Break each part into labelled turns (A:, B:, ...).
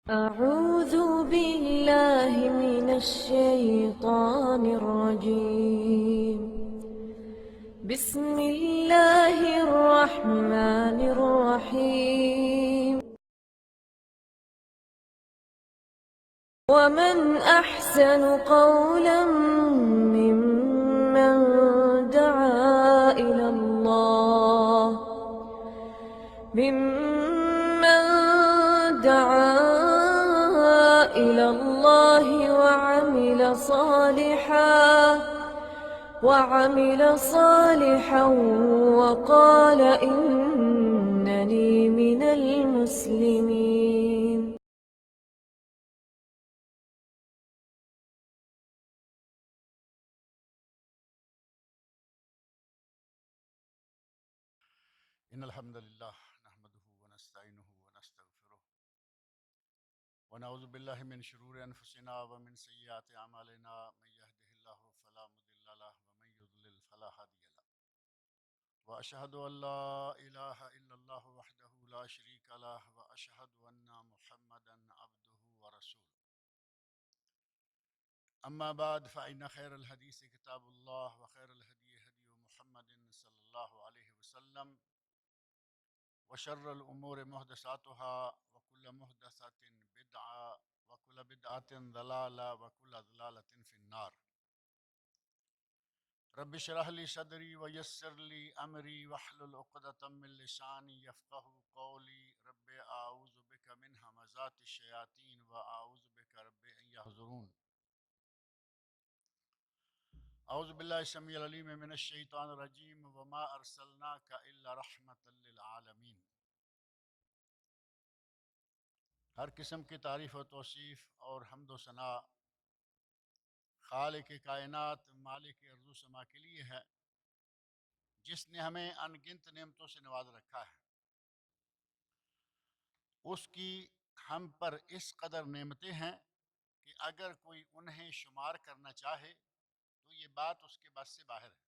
A: أعوذ بالله من الشيطان الرجيم. بسم الله الرحمن الرحيم. ومن أحسن قولا ممن دعا إلى الله ممن دعا إلى الله وعمل صالحا وقال إنني من المسلمين.
B: إن الحمد لله نحمده ونستعينه ونستغفره ونعوذ بالله من شرور أنفسنا ومن سيئات أعمالنا من يهده الله فلا مضل له ومن يضلل فلا هادي له وأشهد أن لا إله إلا الله وحده لا شريك له وأشهد أن محمدا عبده ورسوله. أما بعد فإن خير الحديث كتاب الله وخير الهدي هدي محمد صلى الله عليه وسلم وشر الأمور محدثاتها وكل محدثة بدعة وكل بدعة ضلالة وكل ضلالة في النار. رب اشرح لي صدري ويسر لي أمري واحلل عقدة من لساني يفقهوا قولي. رب أعوذ بك من همزات الشياطين وأعوذ بك رب أن يحضرون. أعوذ بالله السميع العليم من الشيطان الرجيم وما أرسلناك إلا رحمة للعالمين. ہر قسم کی تعریف و توصیف اور حمد و ثنا خالق کائنات مالک ارض و سما کے لیے ہے، جس نے ہمیں ان گنت نعمتوں سے نواز رکھا ہے۔ اس کی ہم پر اس قدر نعمتیں ہیں کہ اگر کوئی انہیں شمار کرنا چاہے تو یہ بات اس کے بس سے باہر ہے۔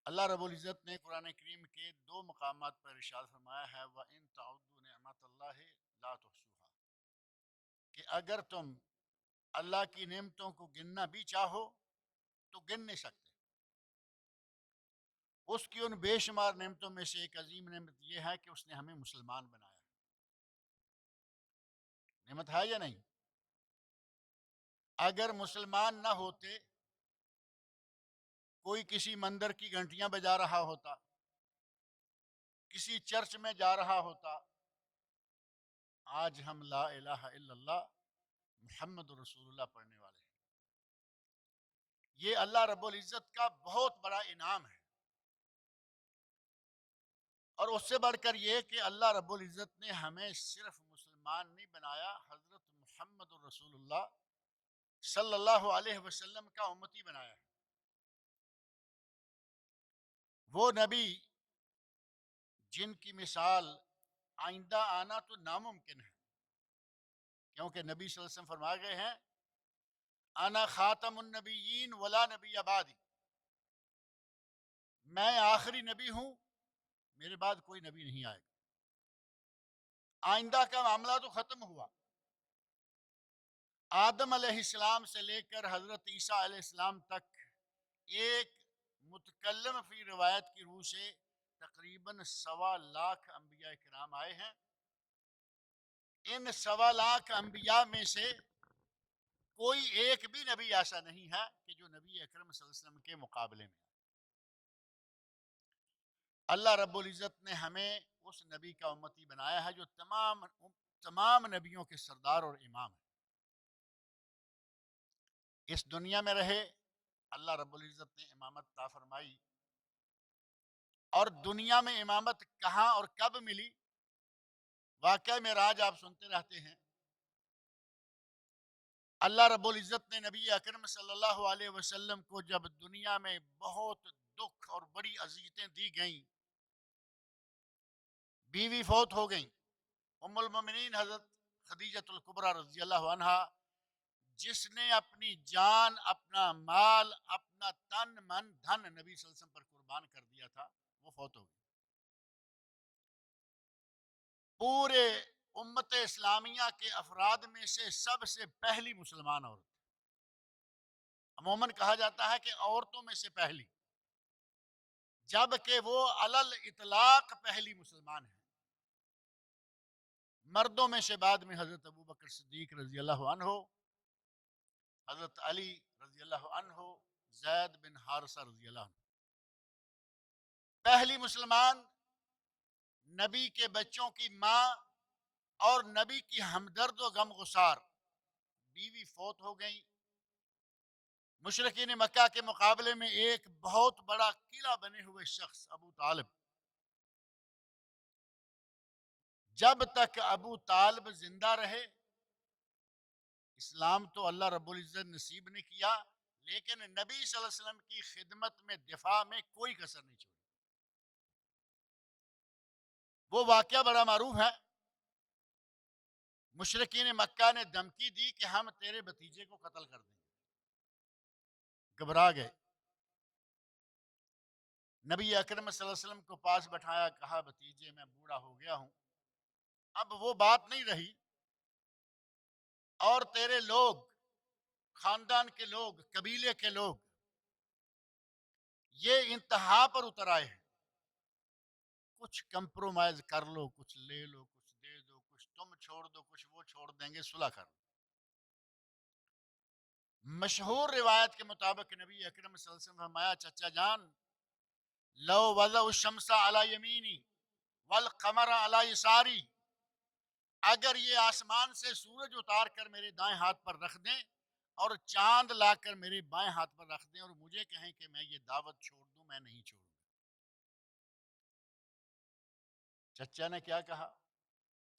B: اللہ رب العزت نے قرآن کریم کے 2 مقامات پر ارشاد فرمایا ہے وَإِن تَعُدُّوا نِعْمَتَ اللَّهِ لَا تُحْصُوهَا، کہ اگر تم اللہ کی نعمتوں کو گننا بھی چاہو تو گن نہیں سکتے۔ اس کی ان بے شمار نعمتوں میں سے ایک عظیم نعمت یہ ہے کہ اس نے ہمیں مسلمان بنایا۔ نعمت ہے یا نہیں؟ اگر مسلمان نہ ہوتے، کوئی کسی مندر کی گھنٹیاں بجا رہا ہوتا، کسی چرچ میں جا رہا ہوتا، آج ہم لا الہ الا اللہ محمد رسول اللہ پڑھنے والے ہیں۔ یہ اللہ رب العزت کا بہت بڑا انعام ہے، اور اس سے بڑھ کر یہ کہ اللہ رب العزت نے ہمیں صرف مسلمان نہیں بنایا، حضرت محمد رسول اللہ صلی اللہ علیہ وسلم کا امتی بنایا ہے۔ وہ نبی جن کی مثال آئندہ آنا تو ناممکن ہے، کیونکہ نبی صلی اللہ علیہ وسلم فرما گئے ہیں انا خاتم النبیین ولا نبی بعدی، میں آخری نبی ہوں، میرے بعد کوئی نبی نہیں آئے گا۔ آئندہ کا معاملہ تو ختم ہوا۔ آدم علیہ السلام سے لے کر حضرت عیسیٰ علیہ السلام تک ایک متکلم فی روایت کی روح سے تقریباً 1.25 انبیاء کرام آئے ہیں۔ ان 1.25 انبیاء میں سے کوئی ایک بھی نبی ایسا نہیں ہے کہ جو نبی اکرم صلی اللہ علیہ وسلم کے مقابلے میں۔ اللہ رب العزت نے ہمیں اس نبی کا امتی بنایا ہے جو تمام نبیوں کے سردار اور امام ہے۔ اس دنیا میں رہے اللہ رب العزت نے امامت عطا فرمائی، اور دنیا میں امامت کہاں اور کب ملی؟ واقعہ معراج آپ سنتے رہتے ہیں۔ اللہ رب العزت نے نبی اکرم صلی اللہ علیہ وسلم کو جب دنیا میں بہت دکھ اور بڑی اذیتیں دی گئیں، بیوی فوت ہو گئیں، ام المومنین حضرت خدیجۃ الکبریٰ رضی اللہ عنہا، جس نے اپنی جان، اپنا مال، اپنا تن من دھن نبی صلی اللہ علیہ وسلم پر قربان کر دیا تھا، وہ فوت ہو گئی۔ پورے امت امت اسلامیہ کے افراد میں سے سب سے پہلی مسلمان عورت، عموماً کہا جاتا ہے کہ عورتوں میں سے پہلی، جبکہ وہ علل اطلاق پہلی مسلمان ہے۔ مردوں میں سے بعد میں حضرت ابوبکر صدیق رضی اللہ عنہ، حضرت علی رضی اللہ عنہ، زید بن حارثہ رضی اللہ عنہ۔ پہلی مسلمان نبی کے بچوں کی ماں اور نبی کی ہمدرد و غم گسار بیوی فوت ہو گئیں۔ مشرکین مکہ کے مقابلے میں ایک بہت بڑا قلعہ بنے ہوئے شخص ابو طالب، جب تک ابو طالب زندہ رہے اسلام تو اللہ رب العزت نصیب نے کیا، لیکن نبی صلی اللہ علیہ وسلم کی خدمت میں دفاع میں کوئی کسر نہیں چھوڑی۔ وہ واقعہ بڑا معروف ہے۔ مشرکین مکہ نے دھمکی دی کہ ہم تیرے بھتیجے کو قتل کر دیں گے، گھبرا گئے۔ نبی اکرم صلی اللہ علیہ وسلم کو پاس بٹھایا، کہا بھتیجے میں بوڑھا ہو گیا ہوں، اب وہ بات نہیں رہی، اور تیرے لوگ، خاندان کے لوگ، قبیلے کے لوگ یہ انتہا پر اتر آئے ہیں، کچھ کمپرومائز کر لو، کچھ لے لو، کچھ دے دو، کچھ تم چھوڑ دو، کچھ وہ چھوڑ دیں گے، صلح کر لو۔ مشہور روایت کے مطابق نبی اکرم صلی اللہ علیہ وسلم فرمایا، چچا جان، لو وضع الشمس علی یمینی والقمر علی یساری، اگر یہ آسمان سے سورج اتار کر میرے دائیں ہاتھ پر رکھ دیں اور چاند لا کر میرے بائیں ہاتھ پر رکھ دیں اور مجھے کہیں کہ میں یہ دعوت چھوڑ دوں، میں نہیں چھوڑوں گا۔ چچا نے کیا کہا؟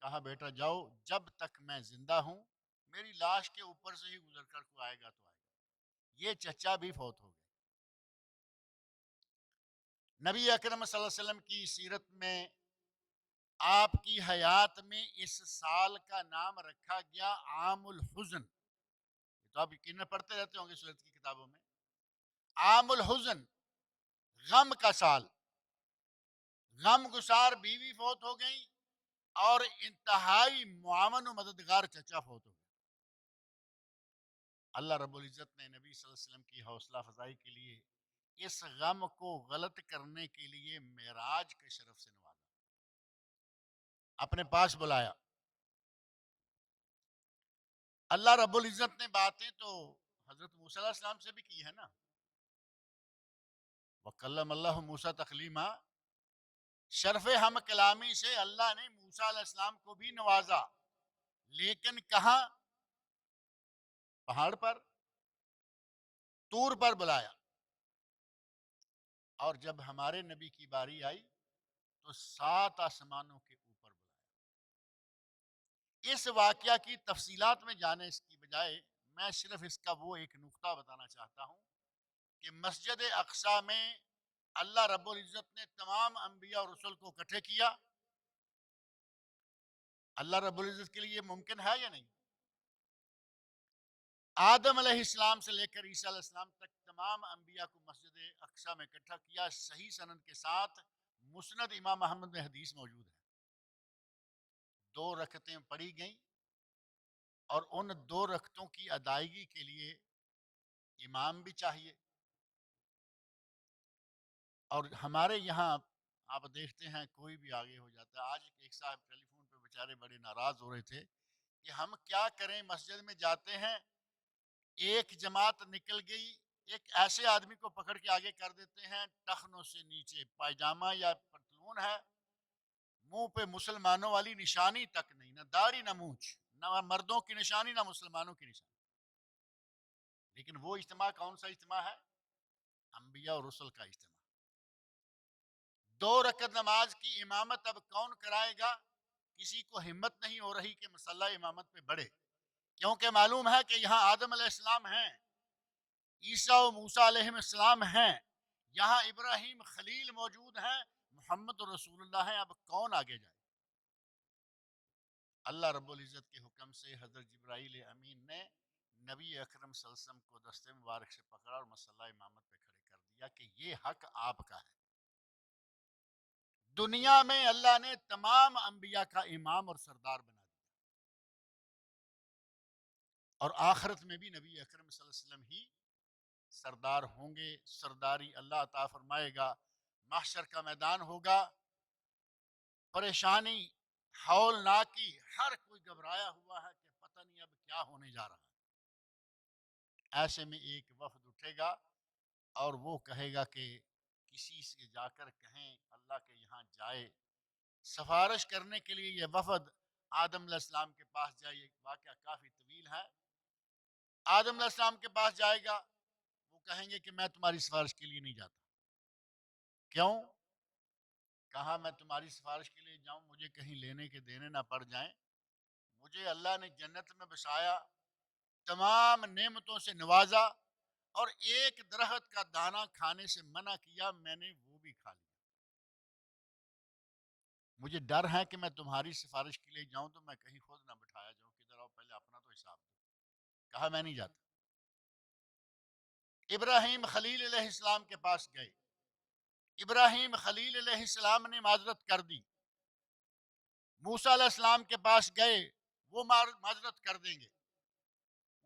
B: کہا بیٹا جاؤ، جب تک میں زندہ ہوں میری لاش کے اوپر سے ہی گزر کر کوئی آئے گا تو آئے گا۔ یہ چچا بھی فوت ہو گئے۔ نبی اکرم صلی اللہ علیہ وسلم کی سیرت میں آپ کی حیات میں اس سال کا نام رکھا گیا عام الحزن۔ تو آپ یقیناً پڑھتے رہتے ہوں گے سیرت کی کتابوں میں، عام الحزن، غم کا سال۔ غم گسار بیوی فوت ہو گئی اور انتہائی معاون و مددگار چچا فوت ہو گئے۔ اللہ رب العزت نے نبی صلی اللہ علیہ وسلم کی حوصلہ افزائی کے لیے اس غم کو غلط کرنے کے لیے معراج کے شرف سے نوازا، اپنے پاس بلایا۔ اللہ رب العزت نے باتیں تو حضرت موسیٰ علیہ السلام سے بھی کی ہے نا، وَكَلَّمَ اللَّهُ مُوسَىٰ تَكْلِيمًا، شرف ہم کلامی سے اللہ نے موسیٰ علیہ السلام کو بھی نوازا، لیکن کہاں؟ پہاڑ پر، طور پر بلایا۔ اور جب ہمارے نبی کی باری آئی تو 7 آسمانوں کے اوپر بلایا۔ اس واقعہ کی تفصیلات میں جانے اس کی بجائے میں صرف اس کا وہ ایک نقطہ بتانا چاہتا ہوں کہ مسجد اقصی میں اللہ رب العزت نے تمام انبیاء اور رسل کو اکٹھے کیا۔ اللہ رب العزت کے لیے یہ ممکن ہے یا نہیں؟ آدم علیہ السلام سے لے کر عیسیٰ علیہ السلام تک تمام انبیاء کو مسجد اقصی میں اکٹھا کیا، صحیح سند کے ساتھ، مسند امام احمد میں حدیث موجود ہے۔ 2 رکعتیں پڑھی گئیں اور ان 2 رکعتوں کی ادائیگی کے لیے امام بھی چاہیے۔ اور ہمارے یہاں آپ دیکھتے ہیں کوئی بھی آگے ہو جاتا ہے۔ آج ایک صاحب ٹیلی فون پہ بیچارے بڑے ناراض ہو رہے تھے کہ ہم کیا کریں، مسجد میں جاتے ہیں، ایک جماعت نکل گئی، ایک ایسے آدمی کو پکڑ کے آگے کر دیتے ہیں، ٹخنوں سے نیچے پائجامہ یا پتلون ہے، منہ پہ مسلمانوں والی نشانی تک نہیں، نہ داڑھی نہ مونچھ، نہ مردوں کی نشانی نہ مسلمانوں کی نشانی۔ لیکن وہ اجتماع کون سا اجتماع ہے؟ انبیاء اور رسل کا اجتماع۔ 2 رکعت نماز کی امامت اب کون کرائے گا؟ کسی کو ہمت نہیں ہو رہی کہ مصلی امامت پہ بڑھے، کیونکہ معلوم ہے کہ یہاں آدم علیہ السلام ہیں، عیسیٰ و موسیٰ علیہ السلام ہیں، یہاں ابراہیم خلیل موجود ہیں، محمد رسول اللہ ہیں، اب کون آگے جائے؟ اللہ رب العزت کے حکم سے حضرت جبرائیل امین نے نبی اکرم صلی اللہ علیہ وسلم کو دستے مبارک سے پکڑا اور مصلی امامت پہ کھڑے کر دیا کہ یہ حق آپ کا ہے۔ دنیا میں اللہ نے تمام انبیاء کا امام اور سردار بنا دیا۔ اور آخرت میں بھی نبی اکرم صلی اللہ علیہ وسلم ہی سردار ہوں گے. سرداری اللہ عطا فرمائے گا. محشر کا میدان ہوگا، پریشانی ہولناکی، ہر کوئی گھبرایا ہوا ہے کہ پتہ نہیں اب کیا ہونے جا رہا ہے. ایسے میں ایک وفد اٹھے گا اور وہ کہے گا کہ کسی سے جا کر کہیں اللہ کے یہاں جائے سفارش کرنے کے لیے. یہ وفد آدم علیہ السلام کے پاس جائے. یہ واقعہ کافی طویل ہے. آدم علیہ السلام کے پاس جائے گا، وہ کہیں گے کہ میں تمہاری سفارش کے لیے نہیں جاتا. کیوں؟ کہا میں تمہاری سفارش کے لیے جاؤں مجھے کہیں لینے کے دینے نہ پڑ جائیں. مجھے اللہ نے جنت میں بسایا، تمام نعمتوں سے نوازا، اور ایک درخت کا دانہ کھانے سے منع کیا، میں نے وہ بھی کھا لیا. مجھے ڈر ہے کہ میں تمہاری سفارش کے لیے جاؤں تو میں کہیں خود نہ بٹھایا جاؤں کہ ذرا پہلے اپنا تو حساب دو. کہا میں نہیں جاتا. ابراہیم خلیل علیہ السلام کے پاس گئے. ابراہیم خلیل علیہ السلام نے معذرت کر دی. موسیٰ علیہ السلام کے پاس گئے، وہ معذرت کر دیں گے.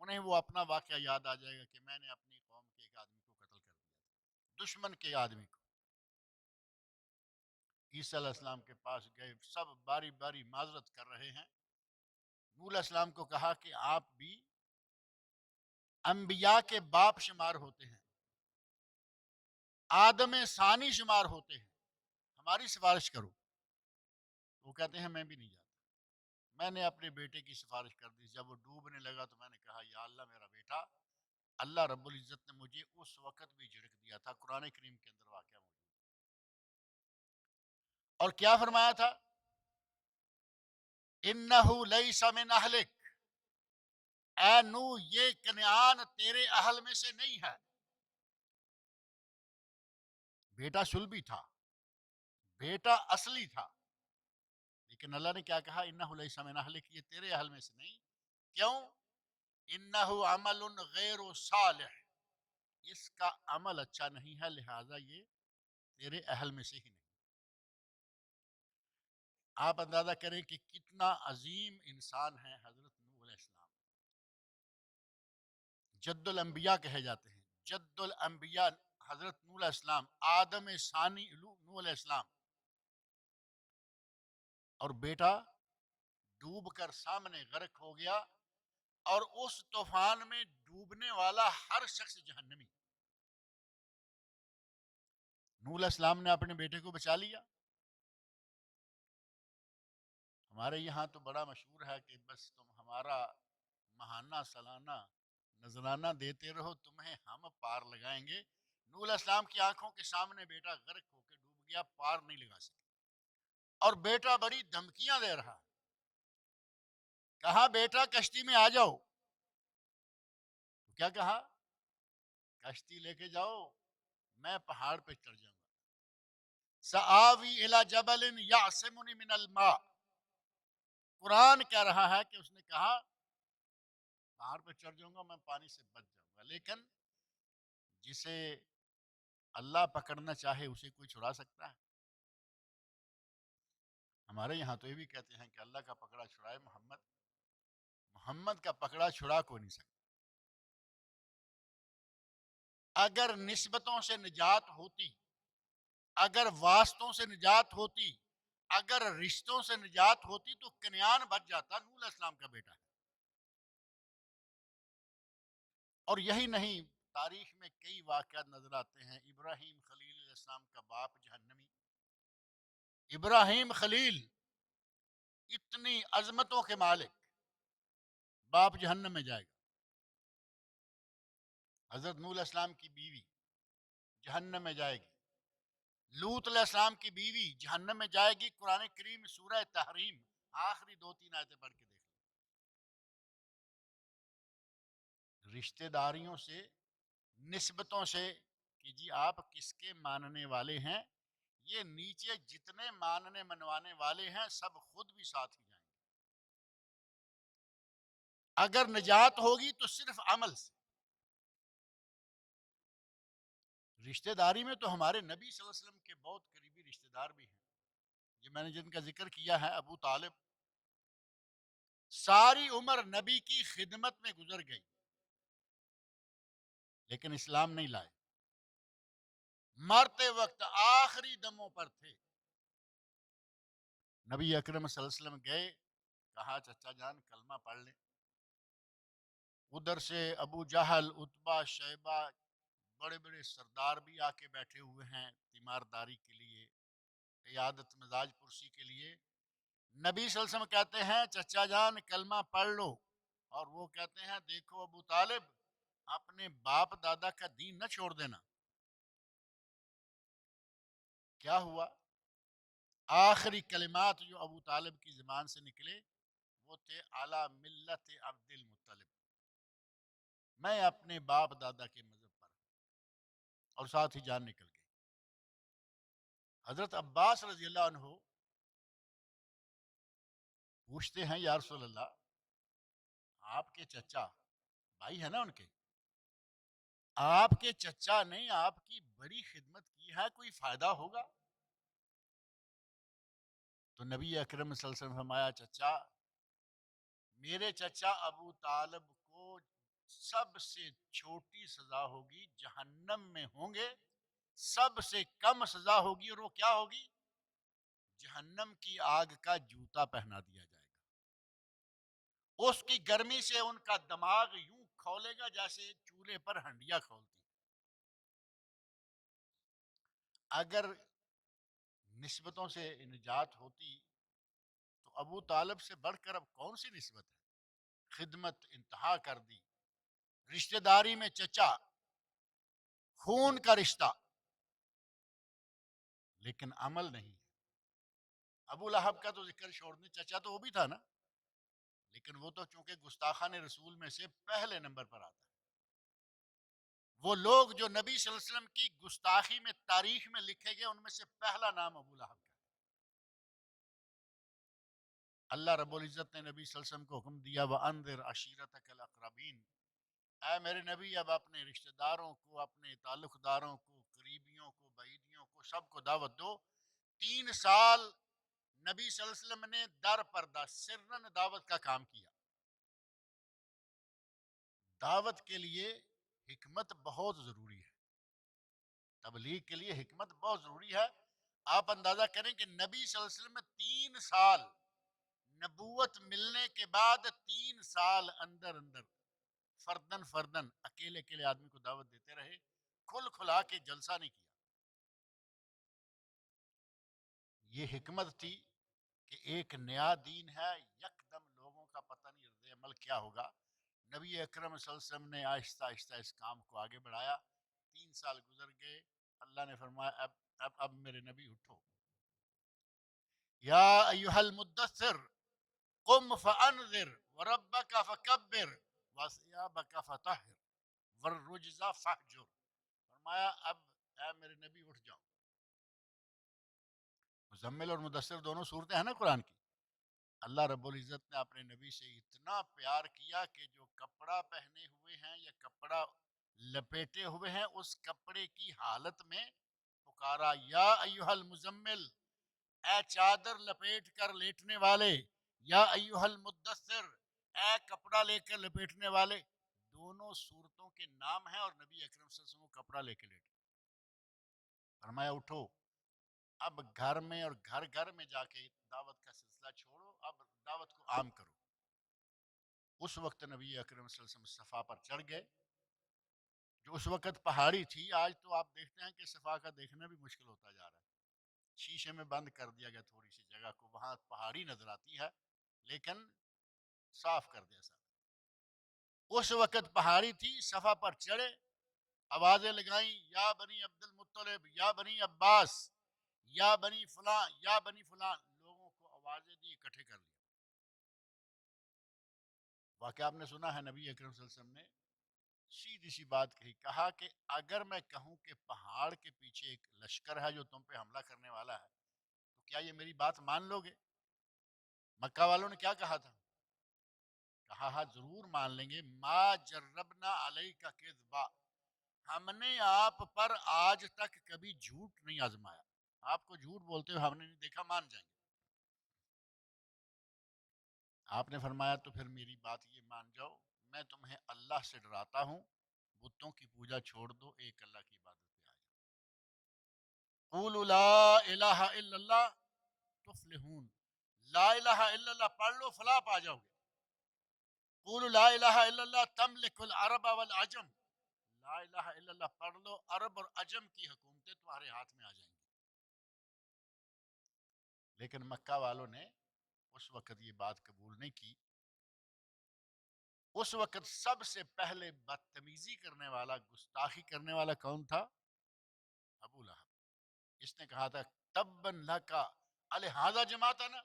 B: انہیں وہ اپنا واقعہ یاد آ جائے گا کہ میں نے اپنی قوم کے ایک آدمی کو قتل کر دیا، دشمن کے آدمی کو. عیسیٰ علیہ السلام کے پاس گئے، سب باری باری معذرت کر رہے ہیں. نوح علیہ السلام کو کہا کہ آپ بھی انبیاء کے باپ شمار ہوتے ہیں، آدم ثانی شمار ہوتے ہیں، ہماری سفارش کرو. وہ کہتے ہیں میں بھی نہیں جاتا. میں نے اپنے بیٹے کی سفارش کر دی. جب وہ ڈوبنے لگا تو میں نے کہا یا اللہ میرا بیٹا. اللہ رب العزت نے مجھے اس وقت بھی جھڑک دیا تھا. قرآن کریم کے اندر واقعہ موجود. اور کیا فرمایا تھا؟ انہو لیس من اہلک، اے نو یہ کنعان تیرے اہل میں سے نہیں ہے. بیٹا سلبی تھا، بیٹا اصلی تھا، لیکن اللہ نے کیا کہا؟ انہو لیس من اہلک، یہ تیرے اہل میں سے نہیں. کیوں؟ انہو عمل غیر صالح، اس کا عمل اچھا نہیں ہے، لہذا یہ تیرے اہل میں سے ہی نہیں. آپ اندازہ کریں کہ کتنا عظیم انسان ہے حضرت نوح علیہ السلام. جد الانبیاء کہے جاتے ہیں. جد الانبیاء حضرت نوح علیہ السلام، آدم ثانی نوح علیہ السلام. اور بیٹا ڈوب کر سامنے غرق ہو گیا، اور اس طوفان میں ڈوبنے والا ہر شخص جہنمی. نوح علیہ السلام نے اپنے بیٹے کو بچا لیا. ہمارے یہاں تو بڑا مشہور ہے کہ بس تم ہمارا ماہانہ سالانہ نذرانہ دیتے رہو، تمہیں ہم پار لگائیں گے. نوح علیہ السلام کی آنکھوں کے سامنے بیٹا غرق ہو کے ڈوب گیا، پار نہیں لگا سکے. اور بیٹا بڑی دھمکیاں دے رہا. کہا بیٹا کشتی میں آ جاؤ. کیا کہا؟ کشتی لے کے جاؤ، میں پہاڑ پہ چڑھ جاؤں گا. سآوی الی جبل یعصمنی من الماء. قرآن کہہ رہا ہے کہ اس نے کہا پہاڑ پہ چڑھ جاؤں گا، میں پانی سے بچ جاؤں گا. لیکن جسے اللہ پکڑنا چاہے اسے کوئی چھڑا سکتا ہے؟ ہمارے یہاں تو یہ بھی کہتے ہیں کہ اللہ کا پکڑا چھڑائے محمد. محمد کا پکڑا چھڑا کو نہیں سکتا. اگر نسبتوں سے نجات ہوتی، اگر واسطوں سے نجات ہوتی، اگر رشتوں سے نجات ہوتی تو کنعان بچ جاتا. نوح علیہ السلام کا بیٹا ہے. اور یہی نہیں، تاریخ میں کئی واقعات نظر آتے ہیں. ابراہیم خلیل علیہ السلام کا باپ جہنمی. ابراہیم خلیل اتنی عظمتوں کے مالک، باپ جہنم میں جائے گا. حضرت نوح علیہ السلام کی بیوی جہنم میں جائے گی. لوط علیہ السلام کی بیوی جہنم میں جائے گی. قرآن کریم سورہ تحریم آخری 2-3 آیتیں پڑھ کے دیکھ لیں. رشتہ داریوں سے، نسبتوں سے کہ جی آپ کس کے ماننے والے ہیں، یہ نیچے جتنے ماننے منوانے والے ہیں سب خود بھی ساتھ ہی جائیں گے. اگر نجات ہوگی تو صرف عمل سے. رشتہ داری میں تو ہمارے نبی صلی اللہ علیہ وسلم کے بہت قریبی رشتہ دار بھی ہیں. یہ میں نے جن کا ذکر کیا ہے، ابو طالب، ساری عمر نبی کی خدمت میں گزر گئی لیکن اسلام نہیں لائے، مرتے وقت آخری دموں پر تھے۔ نبی اکرم صلی اللہ علیہ وسلم گئے، کہا چچا جان کلمہ پڑھ لیں۔ ادھر سے ابو جہل، عتبہ، شیبہ، بڑے بڑے سردار بھی آ کے بیٹھے ہوئے ہیں تیمارداری کے لیے، قیادت مزاج پرسی کے لیے۔ نبی صلی اللہ علیہ وسلم کہتے ہیں چچا جان کلمہ پڑھ لو، اور وہ کہتے ہیں دیکھو ابو طالب، اپنے باپ دادا کا دین نہ چھوڑ دینا۔ کیا ہوا؟ آخری کلمات جو ابو طالب کی زبان سے نکلے وہ تھے اعلیٰ ملت عبد المطلب، میں اپنے باپ دادا کے مذہب پر، اور ساتھ ہی جان نکل گئی۔ حضرت عباس رضی اللہ عنہ پوچھتے ہیں یا رسول اللہ، آپ کے چچا، بھائی ہے نا ان کے، آپ کے چچا نے آپ کی بڑی خدمت کی ہے، کوئی فائدہ ہوگا؟ تو نبی اکرم صلی اللہ علیہ وسلم فرمایا چچا، میرے چچا ابو طالب کو سب سے چھوٹی سزا ہوگی، جہنم میں ہوں گے، سب سے کم سزا ہوگی، اور وہ کیا ہوگی؟ جہنم کی آگ کا جوتا پہنا دیا جائے گا۔ اس کی گرمی سے ان کا دماغ یوں کھولے گا جیسے چولہے پر ہنڈیا کھولتی۔ اگر نسبتوں سے نجات ہوتی تو ابو طالب سے بڑھ کر اب کون سی نسبت ہے؟ خدمت انتہا کر دی، رشتہ داری میں چچا، خون کا رشتہ، لیکن عمل نہیں ہے۔ ابو لہب کا تو ذکر چھوڑ دیں، چچا تو وہ بھی تھا نا، لیکن وہ تو چونکہ گستاخان رسول میں سے پہلے نمبر پر آتا ہے۔ وہ لوگ جو نبی صلی اللہ علیہ وسلم کی گستاخی میں تاریخ میں لکھے گئے، ان میں سے پہلا نام ابو لہب کا ہے۔ اللہ رب العزت نے نبی صلی اللہ علیہ وسلم کو حکم دیا وَأَنذِرْ عَشِيرَتَكَ الْأَقْرَبِينَ، اے میرے نبی اب اپنے رشتہ داروں کو، اپنے تعلق داروں کو، قریبیوں کو، بعیدیوں کو، سب کو دعوت دو۔ 3 سال نبی صلی اللہ علیہ وسلم نے در پردہ سرن دعوت کا کام کیا۔ دعوت کے لیے حکمت بہت ضروری ہے، تبلیغ کے لیے حکمت بہت ضروری ہے۔ آپ اندازہ کریں کہ نبی صلی اللہ علیہ وسلم 3 سال نبوت ملنے کے بعد 3 سال اندر اندر فردن فردن اکیلے اکیلے آدمی کو دعوت دیتے رہے، کھل کھلا کے جلسہ نہیں کیا۔ یہ حکمت تھی کہ ایک نیا دین ہے، یکدم لوگوں کا پتہ نہیں رد عمل کیا ہوگا۔ نبی اکرم صلی اللہ علیہ وسلم نے آہستہ آہستہ اس کام کو آگے بڑھایا۔ 3 سال گزر گئے، اللہ نے فرمایا اب میرے نبی اٹھو، یا ایھا المدثر قم فانذر وربک فکبر وثیابک فطہر والرجز فہجر۔ فرمایا اب اے میرے نبی اٹھ جاؤ۔ مزمل اور مدثر دونوں صورتیں ہیں نا قرآن کی۔ اللہ رب العزت نے اپنے نبی سے اتنا پیار کیا کہ جو کپڑا پہنے ہوئے ہیں یا کپڑا لپیٹے ہوئے ہیں، اس کپڑے کی حالت میں پکارا یا ایھا المزمل، اے چادر لپیٹ کر لیٹنے والے، یا ایھا المدثر، اے کپڑا لے کر لپیٹنے والے۔ دونوں صورتوں کے نام ہیں، اور نبی اکرم صلی اللہ علیہ وسلم کو کپڑا لے کے لیٹے۔ فرمایا اٹھو، اب گھر میں اور گھر گھر میں جا کے دعوت کا سلسلہ چھوڑو، اب دعوت کو عام کرو۔ اس وقت نبی اکرم صلی اللہ علیہ وسلم صفا پر چڑھ گئے، جو اس وقت پہاڑی تھی۔ آج تو آپ دیکھتے ہیں کہ صفا کا دیکھنا بھی مشکل ہوتا جا رہا ہے، شیشے میں بند کر دیا گیا تھوڑی سی جگہ کو، وہاں پہاڑی نظر آتی ہے لیکن صاف کر دیا سب۔ اس وقت پہاڑی تھی، صفا پر چڑھے، آوازیں لگائیں یا بنی عبد المطلب، یا بنی عباس، یا بنی فلاں، یا بنی فلاں، لوگوں کو آوازیں دی، اکٹھے کر لیا۔ واقعہ آپ نے سنا ہے، نبی اکرم صلی اللہ علیہ وسلم نے سیدھی سی بات کہی، کہا کہ اگر میں کہوں کہ پہاڑ کے پیچھے ایک لشکر ہے جو تم پہ حملہ کرنے والا ہے، تو کیا یہ میری بات مان لو گے؟ مکہ والوں نے کیا کہا تھا؟ کہا ہاں ضرور مان لیں گے، ما جربنا علیک کذبا، ہم نے آپ پر آج تک کبھی جھوٹ نہیں آزمایا، آپ کو جھوٹ بولتے ہوئے ہم نے نہیں دیکھا، مان جائیں گے۔ آپ نے فرمایا تو پھر میری بات یہ مان جاؤ، میں تمہیں اللہ سے ڈراتا ہوں، بتوں کی پوجا چھوڑ دو، ایک اللہ کی عبادت پہ آ جاؤ۔ قولوا لا الہ الا اللہ تفلحون، لا الہ الا اللہ پڑھ لو فلاح پا جاؤ گے۔ قولوا لا الہ الا اللہ تملک العرب والعجم، لا الہ الا اللہ پڑھ لو، عرب اور عجم کی حکومتیں تمہارے ہاتھ میں آ جائیں گی۔ لیکن مکہ والوں نے اس وقت یہ بات قبول نہیں کی۔ اس وقت سب سے پہلے بدتمیزی کرنے والا، گستاخی کرنے والا کون تھا؟ ابو لہب۔ اس نے کہا تھا تبن لکا الہذا جماعتنا،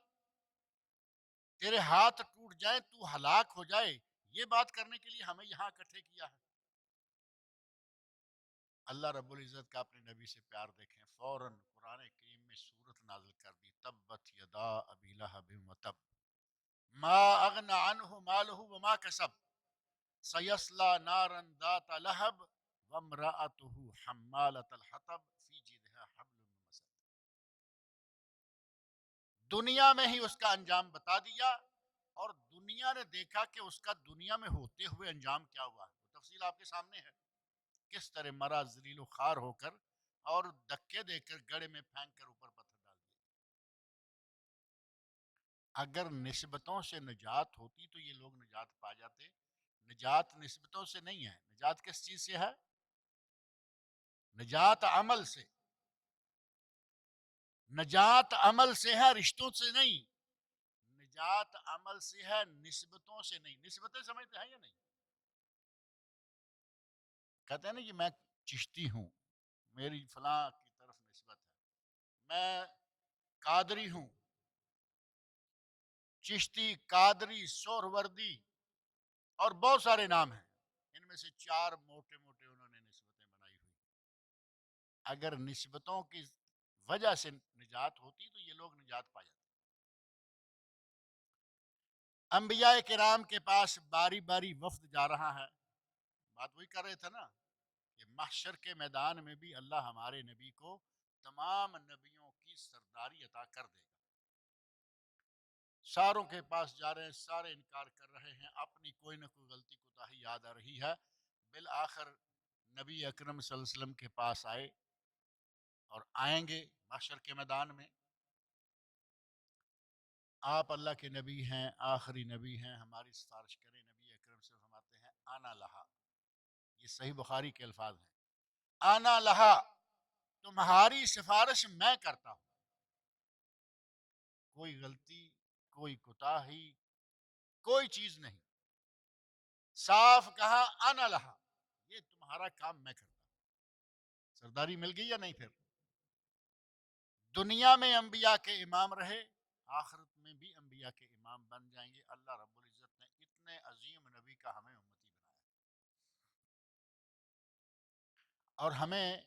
B: تیرے ہاتھ ٹوٹ جائیں تو ہلاک ہو جائے، یہ بات کرنے کے لیے ہمیں یہاں اکٹھے کیا ہے۔ اللہ رب العزت کا اپنے نبی سے پیار دیکھیں، فوراً قرآن کریم میں سورت نازل کر دی، تبت یدا ابی لہب وتب ما اغنى عنه ماله وما کسب سیصلی نارا ذات لہب وامرأته حمالة الحطب فی جیدها حبل من مسد۔ دنیا میں ہی اس کا انجام بتا دیا، اور دنیا نے دیکھا کہ اس کا دنیا میں ہوتے ہوئے انجام کیا ہوا، وہ تفصیل آپ کے سامنے ہے، کس طرح مرا ذلیل و خوار ہو کر اور دھکے دے کر گڑھے میں پھینک کر اوپر پتھر ڈال دیا۔ اگر نسبتوں سے نجات ہوتی تو یہ لوگ نجات پا جاتے۔ نجات نسبتوں سے نہیں ہے، نجات کس چیز سے ہے؟ نجات عمل سے، نجات عمل سے ہے، رشتوں سے نہیں۔ نجات عمل سے ہے، نسبتوں سے نہیں۔ نسبتیں سمجھتے ہیں یا نہیں؟ کہتے ہیں نا کہ میں چشتی ہوں، میری فلاں کی طرف نسبت ہے، میں قادری ہوں، چشتی، قادری، سہروردی، اور بہت سارے نام ہیں، ان میں سے 4 موٹے موٹے انہوں نے نسبتیں بنائی ہوئی۔ اگر نسبتوں کی وجہ سے نجات ہوتی تو یہ لوگ نجات پا جاتے۔ انبیاء کرام کے پاس باری باری وفد جا رہا ہے، بات وہی کر رہے تھے نا کہ محشر کے میدان میں بھی اللہ ہمارے نبی کو تمام نبیوں کی سرداری عطا کر دے گا۔ ساروں کے پاس جا رہے ہیں، سارے انکار کر رہے ہیں، اپنی کوئی نہ کوئی غلطی کوتاہی یاد آ رہی ہے۔ بالآخر نبی اکرم صلی اللہ علیہ وسلم کے پاس آئے اور آئیں گے محشر کے میدان میں۔ آپ اللہ کے نبی ہیں، آخری نبی ہیں، ہماری سفارش کریں۔ نبی اکرم سے فرماتے ہیں آنا لہا، یہ صحیح بخاری کے الفاظ ہیں، آنا لہا، تمہاری سفارش میں کرتا ہوں۔ کوئی غلطی، کوئی کوتاہی، کوئی چیز نہیں، صاف کہا آنا لہا، یہ تمہارا کام میں کرتا ہوں۔ سرداری مل گئی یا نہیں؟ پھر دنیا میں انبیاء کے امام رہے، آخرت میں بھی انبیاء کے امام بن جائیں گے۔ اللہ رب العزت نے اتنے عظیم نبی کا ہمیں امتی بنایا، اور ہمیں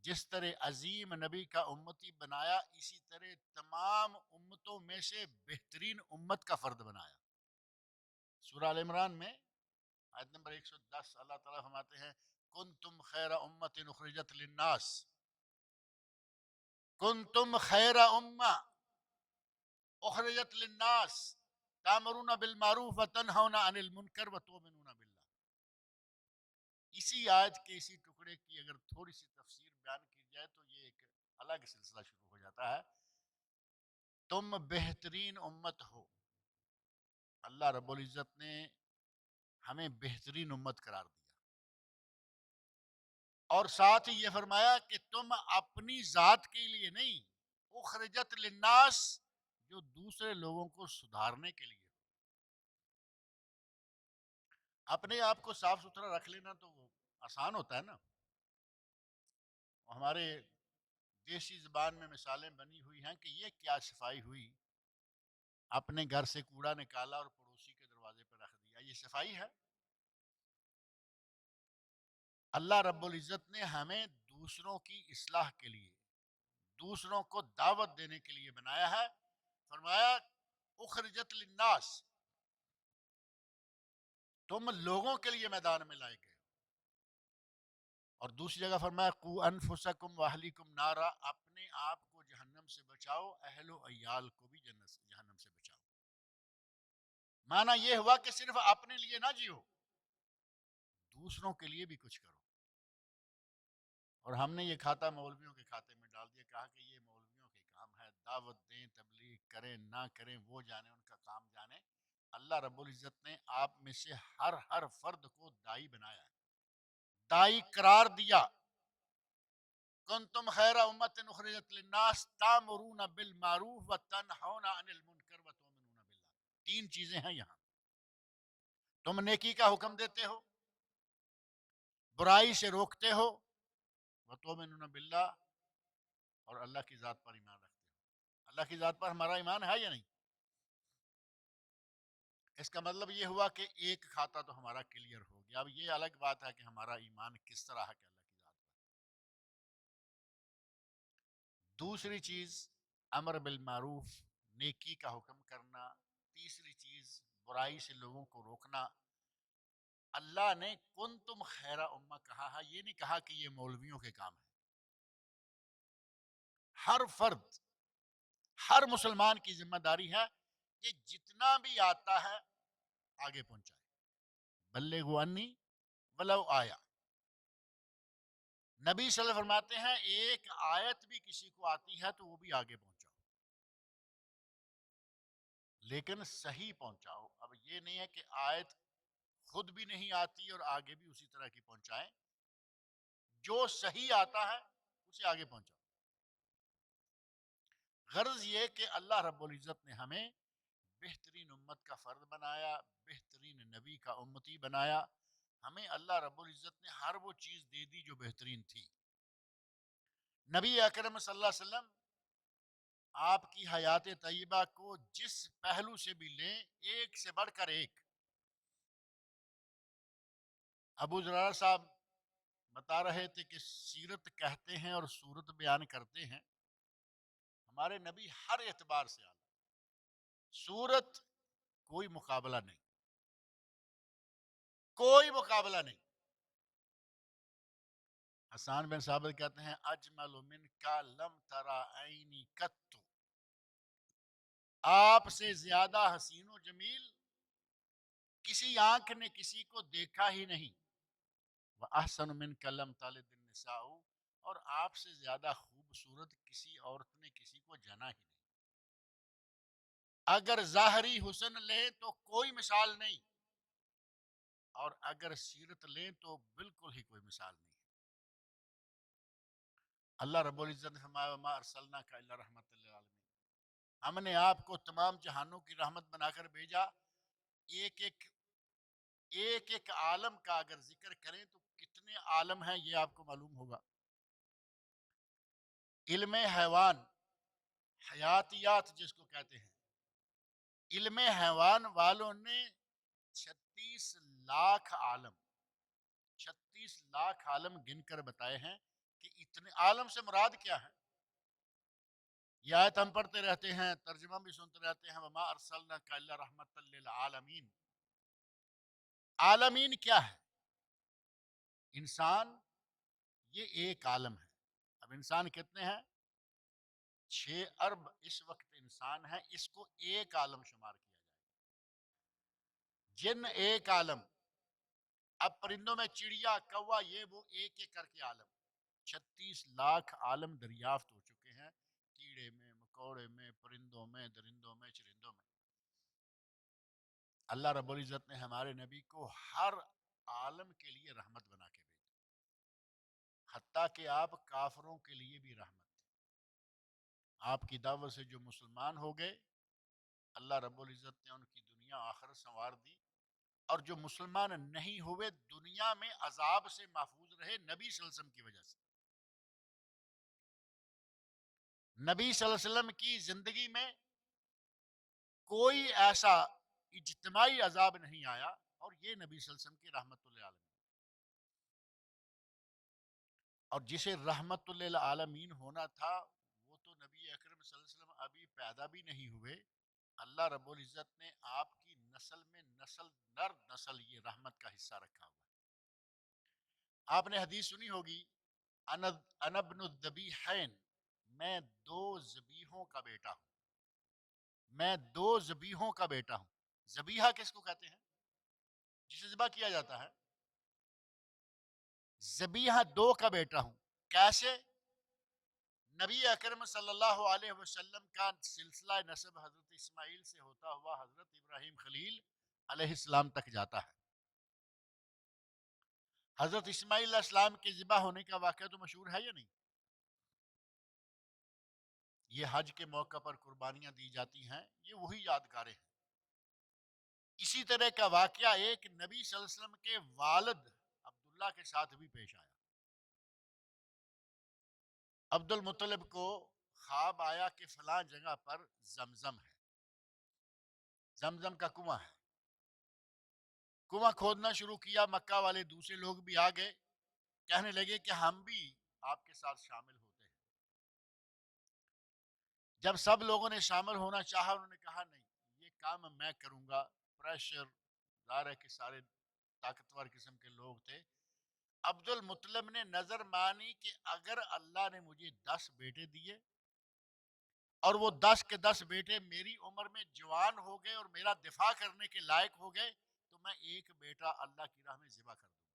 B: جس طرح عظیم نبی کا امتی بنایا، اسی طرح تمام امتوں میں سے بہترین امت کا فرد بنایا۔ سورہ ال عمران میں آیت نمبر 110 اللہ تعالیٰ فرماتے ہیں کنتم خیر امت اخرجت للناس، کنتم خیر امہ اخرجت للناس تامرون بالمعروف وتنہون عن المنکر وتؤمنون باللہ۔ اسی آیت کے اسی ٹکڑے کی اگر تھوڑی سی تفسیر بیان کی جائے تو یہ ایک الگ سلسلہ شروع ہو جاتا ہے۔ تم بہترین امت ہو، اللہ رب العزت نے ہمیں بہترین امت قرار دیا، اور ساتھ ہی یہ فرمایا کہ تم اپنی ذات کے لیے نہیں، اخرجت للناس، جو دوسرے لوگوں کو سدھارنے کے لیے۔ اپنے آپ کو صاف ستھرا رکھ لینا تو وہ آسان ہوتا ہے نا۔ ہمارے دیسی زبان میں مثالیں بنی ہوئی ہیں کہ یہ کیا صفائی ہوئی، اپنے گھر سے کوڑا نکالا اور پڑوسی کے دروازے پہ رکھ دیا، یہ صفائی ہے؟ اللہ رب العزت نے ہمیں دوسروں کی اصلاح کے لیے، دوسروں کو دعوت دینے کے لیے بنایا ہے۔ فرمایا اخرجت للناس، تم لوگوں کے لیے میدان میں لائے گئے۔ اور دوسری جگہ فرمایا قو انفسکم واہلیکم نارا، اپنے آپ کو جہنم سے بچاؤ، اہل و عیال کو بھی جہنم سے بچاؤ۔ معنی یہ ہوا کہ صرف اپنے لیے نہ جیو، دوسروں کے لیے بھی کچھ کرو۔ اور ہم نے یہ کھاتا مولویوں کے کھاتے میں ڈال دیا، کہا کہ یہ مولویوں کے کام ہے، دعوت دیں، تبلیغ کریں نہ کریں وہ جانے، ان کا کام جانے۔ اللہ رب العزت نے آپ میں سے ہر فرد کو دائی بنایا ہے، دائی قرار دیا۔ کنتم خیر امت اخرجت للناس تامرون بالمعروف وتنہون عن المنکر وتؤمنون باللہ۔ تین چیزیں ہیں یہاں، تم نیکی کا حکم دیتے ہو، برائی سے روکتے ہو، وتؤمنون باللہ، اور اللہ کی ذات پر ایمان رکھتے ہو۔ اللہ کی ذات پر ہمارا ایمان ہے یا نہیں؟ اس کا مطلب یہ ہوا کہ ایک کھاتا تو ہمارا کلیئر ہو گیا۔ اب یہ الگ بات ہے کہ ہمارا ایمان کس طرح ہے کہ اللہ کی ذات پر۔ دوسری چیز امر بالمعروف، نیکی کا حکم کرنا۔ تیسری چیز برائی سے لوگوں کو روکنا۔ اللہ نے کنتم خیر امہ کہا ہے، یہ نہیں کہا کہ یہ مولویوں کے کام ہے۔ ہر فرد، ہر مسلمان کی ذمہ داری ہے کہ جتنا بھی آتا ہے آگے پہنچائے۔ بلغوا انی ولو آیا۔ نبی صلی اللہ علیہ وسلم فرماتے ہیں ایک آیت بھی کسی کو آتی ہے تو وہ بھی آگے پہنچاؤ، لیکن صحیح پہنچاؤ۔ اب یہ نہیں ہے کہ آیت خود بھی نہیں آتی اور آگے بھی اسی طرح کی پہنچائیں، جو صحیح آتا ہے اسے آگے پہنچاؤ۔ غرض یہ کہ اللہ رب العزت نے ہمیں بہترین امت کا فرد بنایا، بہترین نبی کا امتی بنایا۔ ہمیں اللہ رب العزت نے ہر وہ چیز دے دی جو بہترین تھی۔ نبی اکرم صلی اللہ علیہ وسلم آپ کی حیات طیبہ کو جس پہلو سے بھی لیں، ایک سے بڑھ کر ایک۔ ابو ذرار صاحب بتا رہے تھے کہ سیرت کہتے ہیں اور صورت بیان کرتے ہیں، ہمارے نبی ہر اعتبار سے اعلیٰ۔ صورت کوئی مقابلہ نہیں، کوئی مقابلہ نہیں۔ حسان بن ثابت کہتے ہیں اجمل من کا لم ترا عینی قط، آپ سے زیادہ حسین و جمیل کسی آنکھ نے کسی کو دیکھا ہی نہیں۔ وَأَحْسَنُ مِنْكَ لَمْ تَلِدِ النِّسَاءُ، اور آپ سے زیادہ خوبصورت کسی عورت نے کسی کو جنا ہی نہیں۔ اگر ظاہری حسن لیں تو کوئی مثال نہیں، اور اگر سیرت لیں تو بالکل ہی کوئی مثال نہیں ہے۔ اللہ رب العزت نے فرمایا وَمَا أَرْسَلْنَاكَ إِلَّا رَحْمَةً لِّلْعَالَمِينَ، ہم نے آپ کو تمام جہانوں کی رحمت بنا کر بھیجا۔ ایک ایک عالم کا اگر ذکر کریں تو کتنے عالم ہیں یہ آپ کو معلوم ہوگا۔ علم حیوان، حیاتیات جس کو کہتے ہیں، علم حیوان والوں نے 36 لاکھ عالم گن کر بتائے ہیں کہ اتنے عالم سے مراد کیا ہے۔ یہ آیت ہم پڑھتے رہتے ہیں، ترجمہ بھی سنتے رہتے ہیں، وما ارسلناک الا رحمۃ للعالمین۔ عالمین کیا ہے؟ انسان، یہ ایک عالم ہے۔ اب انسان کتنے ہیں؟ 6 ارب اس وقت انسان ہے، اس کو ایک عالم شمار کیا جائے۔ جن ایک عالم، اب پرندوں میں چڑیا، کوا، یہ وہ ایک ایک کر کے عالم۔ 36 لاکھ عالم دریافت ہو چکے ہیں، کیڑے میں، مکوڑے میں، پرندوں میں، درندوں میں، چرندوں میں۔ اللہ رب العزت نے ہمارے نبی کو ہر عالم کے لیے رحمت بنا کے بھیجا، حتیٰ کہ آپ کافروں کے لیے بھی رحمت تھے۔ آپ کی دعوت سے جو مسلمان ہو گئے، اللہ رب العزت نے ان کی دنیا آخرت سنوار دی، اور جو مسلمان نہیں ہوئے دنیا میں عذاب سے محفوظ رہے نبی صلی اللہ علیہ وسلم کی وجہ سے۔ نبی صلی اللہ علیہ وسلم کی زندگی میں کوئی ایسا اجتماعی عذاب نہیں آیا، اور یہ نبی صلی اللہ علیہ وسلم کی رحمت للعالمین۔ اور جسے رحمت للعالمین ہونا تھا وہ تو نبی اکرم صلی اللہ علیہ وسلم ابھی پیدا بھی نہیں ہوئے۔ اللہ رب العزت نے آپ کی نسل میں نر نسل یہ رحمت کا حصہ رکھا ہوا ہے۔ آپ نے حدیث سنی ہوگی، انا ابن الذبیحین، میں 2 ذبیحوں کا بیٹا ہوں، میں 2 ذبیحوں کا بیٹا ہوں۔ ذبیحہ کس کو کہتے ہیں؟ جسے ذبح کیا جاتا ہے. ذبیحہ دو کا بیٹا ہوں. کیسے؟ نبی اکرم صلی اللہ علیہ وسلم کا سلسلہ نسب حضرت اسماعیل سے ہوتا ہوا حضرت ابراہیم خلیل علیہ السلام تک جاتا ہے. حضرت اسماعیل علیہ السلام کے ذبح ہونے کا واقعہ تو مشہور ہے یا نہیں؟ یہ حج کے موقع پر قربانیاں دی جاتی ہیں، یہ وہی یادگاریں ہیں. اسی طرح کا واقعہ ایک نبی صلی اللہ علیہ وسلم کے والد عبداللہ کے ساتھ بھی پیش آیا. عبد المطلب کو خواب آیا کہ فلاں جگہ پر زمزم ہے، زمزم کا کنواں ہے. کنواں کھودنا شروع کیا. مکہ والے دوسرے لوگ بھی آ گئے، کہنے لگے کہ ہم بھی آپ کے ساتھ شامل ہوتے ہیں. جب سب لوگوں نے شامل ہونا چاہا، انہوں نے کہا نہیں، یہ کام میں کروں گا. پریشر، ظاہر ہے کہ سارے طاقتور قسم کے لوگ تھے. عبد المطلب نے نظر مانی کہ اگر اللہ نے مجھے 10 بیٹے دیے اور وہ 10 کے 10 بیٹے میری عمر میں جوان ہو گئے اور میرا دفاع کرنے کے لائق ہو گئے، تو میں ایک بیٹا اللہ کی راہ میں ذبح کر دوں گا.